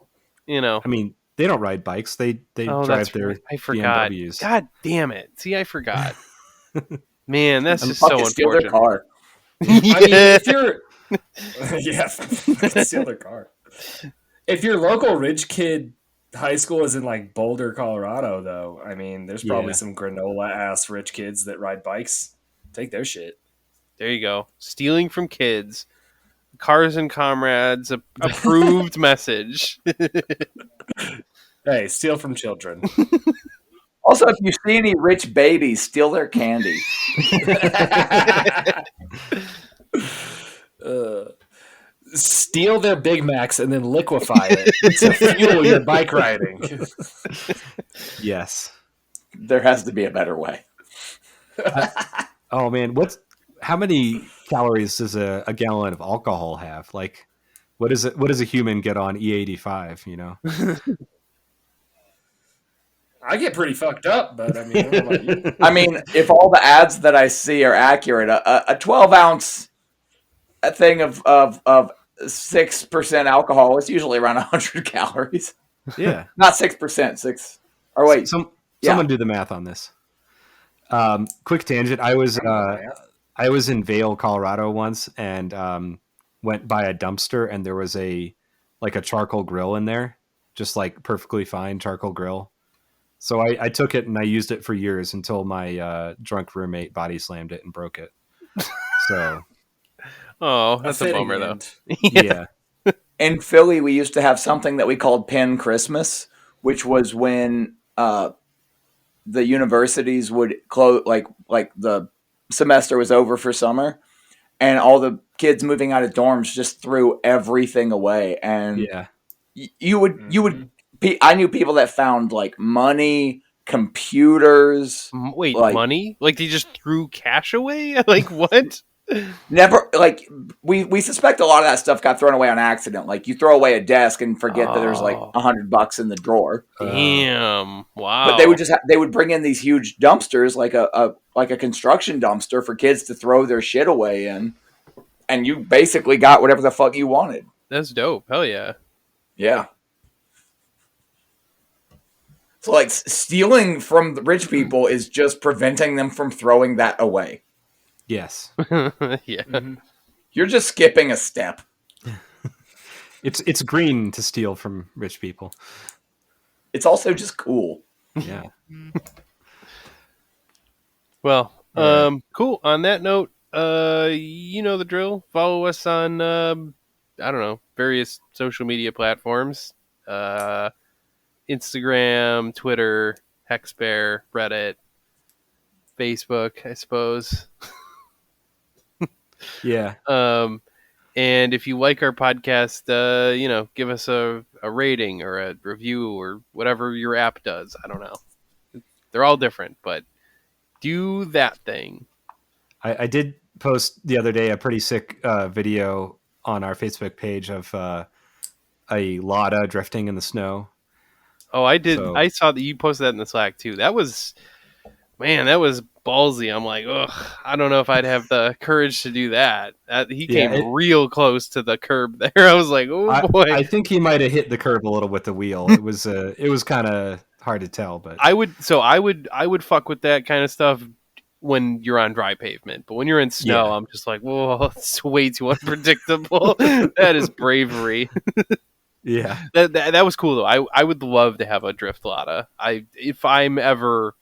Speaker 5: I
Speaker 4: mean, they don't ride bikes. They drive their
Speaker 5: I forgot.
Speaker 4: BMWs.
Speaker 5: God damn it. See, I forgot. Man, that's just so
Speaker 7: steal
Speaker 5: unfortunate.
Speaker 7: Their car.
Speaker 6: I mean, if you're steal their car. If your local rich kid high school is in like Boulder, Colorado, though. I mean, there's probably some granola ass rich kids that ride bikes. Take their shit.
Speaker 5: There you go. Stealing from kids. Cars and Comrades, approved message.
Speaker 6: Hey, steal from children.
Speaker 7: Also, if you see any rich babies, steal their candy.
Speaker 6: Steal their Big Macs and then liquefy it to fuel your bike riding.
Speaker 4: Yes.
Speaker 7: There has to be a better way.
Speaker 4: Oh man, how many calories does a gallon of alcohol have? Like, what does a human get on E85? You know,
Speaker 6: I get pretty fucked up, but I mean, I don't know about you.
Speaker 7: I mean, if all the ads that I see are accurate, a 12-ounce thing of 6% alcohol is usually around 100 calories.
Speaker 4: Yeah,
Speaker 7: not 6%. 6. Or wait,
Speaker 4: someone do the math on this. Quick tangent. I was in Vail, Colorado once, and went by a dumpster, and there was a charcoal grill in there, just like perfectly fine charcoal grill. So I took it and I used it for years until my drunk roommate body slammed it and broke it. So,
Speaker 5: oh, that's a bummer though.
Speaker 4: Yeah.
Speaker 7: In Philly, we used to have something that we called Penn Christmas, which was when the universities would close, like the semester was over for summer, and all the kids moving out of dorms just threw everything away. And you would. I knew people that found like money, computers.
Speaker 5: Wait, money? Like they just threw cash away? Like what?
Speaker 7: Never. Like we suspect a lot of that stuff got thrown away on accident. Like you throw away a desk and forget that there's like $100 in the drawer.
Speaker 5: Damn! Wow.
Speaker 7: But they would bring in these huge dumpsters, like a construction dumpster for kids to throw their shit away in, and you basically got whatever the fuck you wanted.
Speaker 5: That's dope. Hell yeah.
Speaker 7: Yeah. So, like, stealing from the rich people is just preventing them from throwing that away.
Speaker 4: Yes.
Speaker 5: Yeah.
Speaker 7: Mm-hmm. You're just skipping a step.
Speaker 4: It's green to steal from rich people.
Speaker 7: It's also just cool.
Speaker 4: Yeah.
Speaker 5: Well, cool. On that note, you know the drill. Follow us on, I don't know, various social media platforms. Instagram, Twitter, Hexbear, Reddit, Facebook, I suppose.
Speaker 4: Yeah.
Speaker 5: And if you like our podcast, give us a rating or a review or whatever your app does. I don't know. They're all different, but do that thing.
Speaker 4: I did post the other day a pretty sick video on our Facebook page of a Lada drifting in the snow.
Speaker 5: Oh, I did. So, I saw that you posted that in the Slack too. That was ballsy. I'm like, ugh, I don't know if I'd have the courage to do that. He came real close to the curb there. I was like, oh boy.
Speaker 4: I think he might have hit the curb a little with the wheel. It was kind of hard to tell, but
Speaker 5: I would fuck with that kind of stuff when you're on dry pavement, but when you're in snow, I'm just like, whoa, it's way too unpredictable. That is bravery.
Speaker 4: Yeah,
Speaker 5: that was cool though. I would love to have a drift Lada. If I'm ever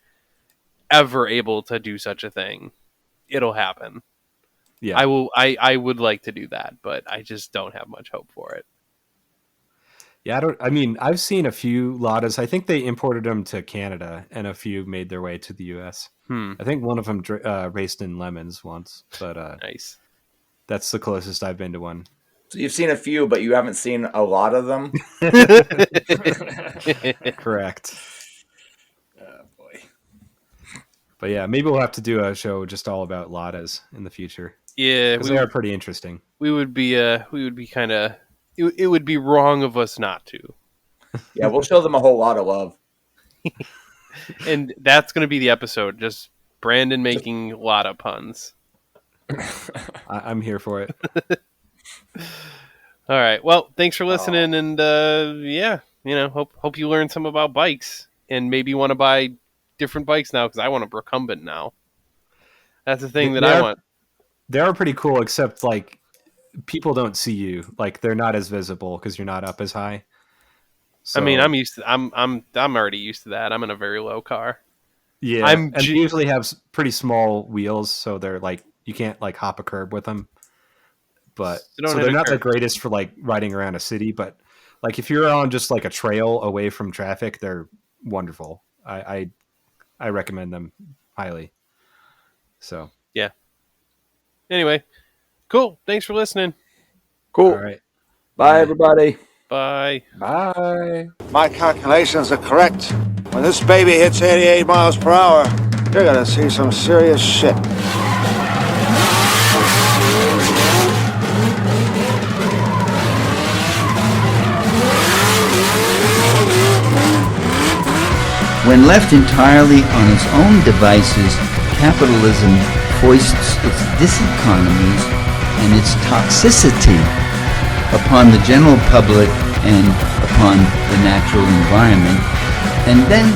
Speaker 5: able to do such a thing, it'll happen.
Speaker 4: Yeah,
Speaker 5: I will. I would like to do that, but I just don't have much hope for it.
Speaker 4: Yeah, I've seen a few Ladas. I think they imported them to Canada, and a few made their way to the U.S. I think one of them raced in Lemons once, but
Speaker 5: nice.
Speaker 4: That's the closest I've been to one.
Speaker 7: So you've seen a few, but you haven't seen a lot of them?
Speaker 4: Correct.
Speaker 6: Oh, boy.
Speaker 4: But yeah, maybe we'll have to do a show just all about Ladas in the future.
Speaker 5: Yeah,
Speaker 4: because they are pretty interesting.
Speaker 5: We would be kind of. It would be wrong of us not to.
Speaker 7: Yeah, we'll show them a whole lot of love.
Speaker 5: And that's going to be the episode. Just Brandon making Lada puns.
Speaker 4: I'm here for it.
Speaker 5: All right. Well, thanks for listening, and hope you learned some about bikes, and maybe want to buy different bikes now because I want a recumbent now. That's the thing I want.
Speaker 4: They are pretty cool, except like people don't see you. Like they're not as visible because you're not up as high.
Speaker 5: So, I mean, I'm used to. I'm already used to that. I'm in a very low car.
Speaker 4: Yeah, and they usually have pretty small wheels, so they're like you can't like hop a curb with them. But so they're not the greatest for like riding around a city. But like if you're on just like a trail away from traffic, they're wonderful. I recommend them highly. So
Speaker 5: yeah. Anyway, cool. Thanks for listening.
Speaker 7: Cool.
Speaker 4: All right.
Speaker 7: Bye, everybody.
Speaker 5: Bye.
Speaker 6: Bye.
Speaker 9: My calculations are correct. When this baby hits 88 miles per hour, you're gonna see some serious shit.
Speaker 2: When left entirely on its own devices, capitalism foists its diseconomies and its toxicity upon the general public and upon the natural environment. And then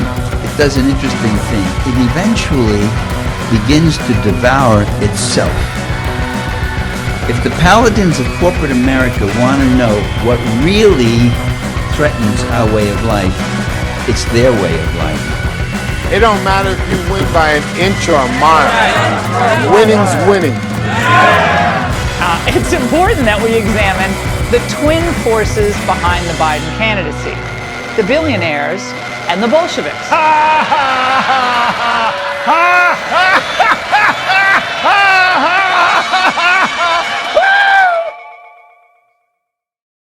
Speaker 2: it does an interesting thing. It eventually begins to devour itself. If the paladins of corporate America want to know what really threatens our way of life, it's their way of life.
Speaker 9: It don't matter if you win by an inch or a mile. Winning's winning.
Speaker 10: It's important that we examine the twin forces behind the Biden candidacy. The billionaires and the Bolsheviks.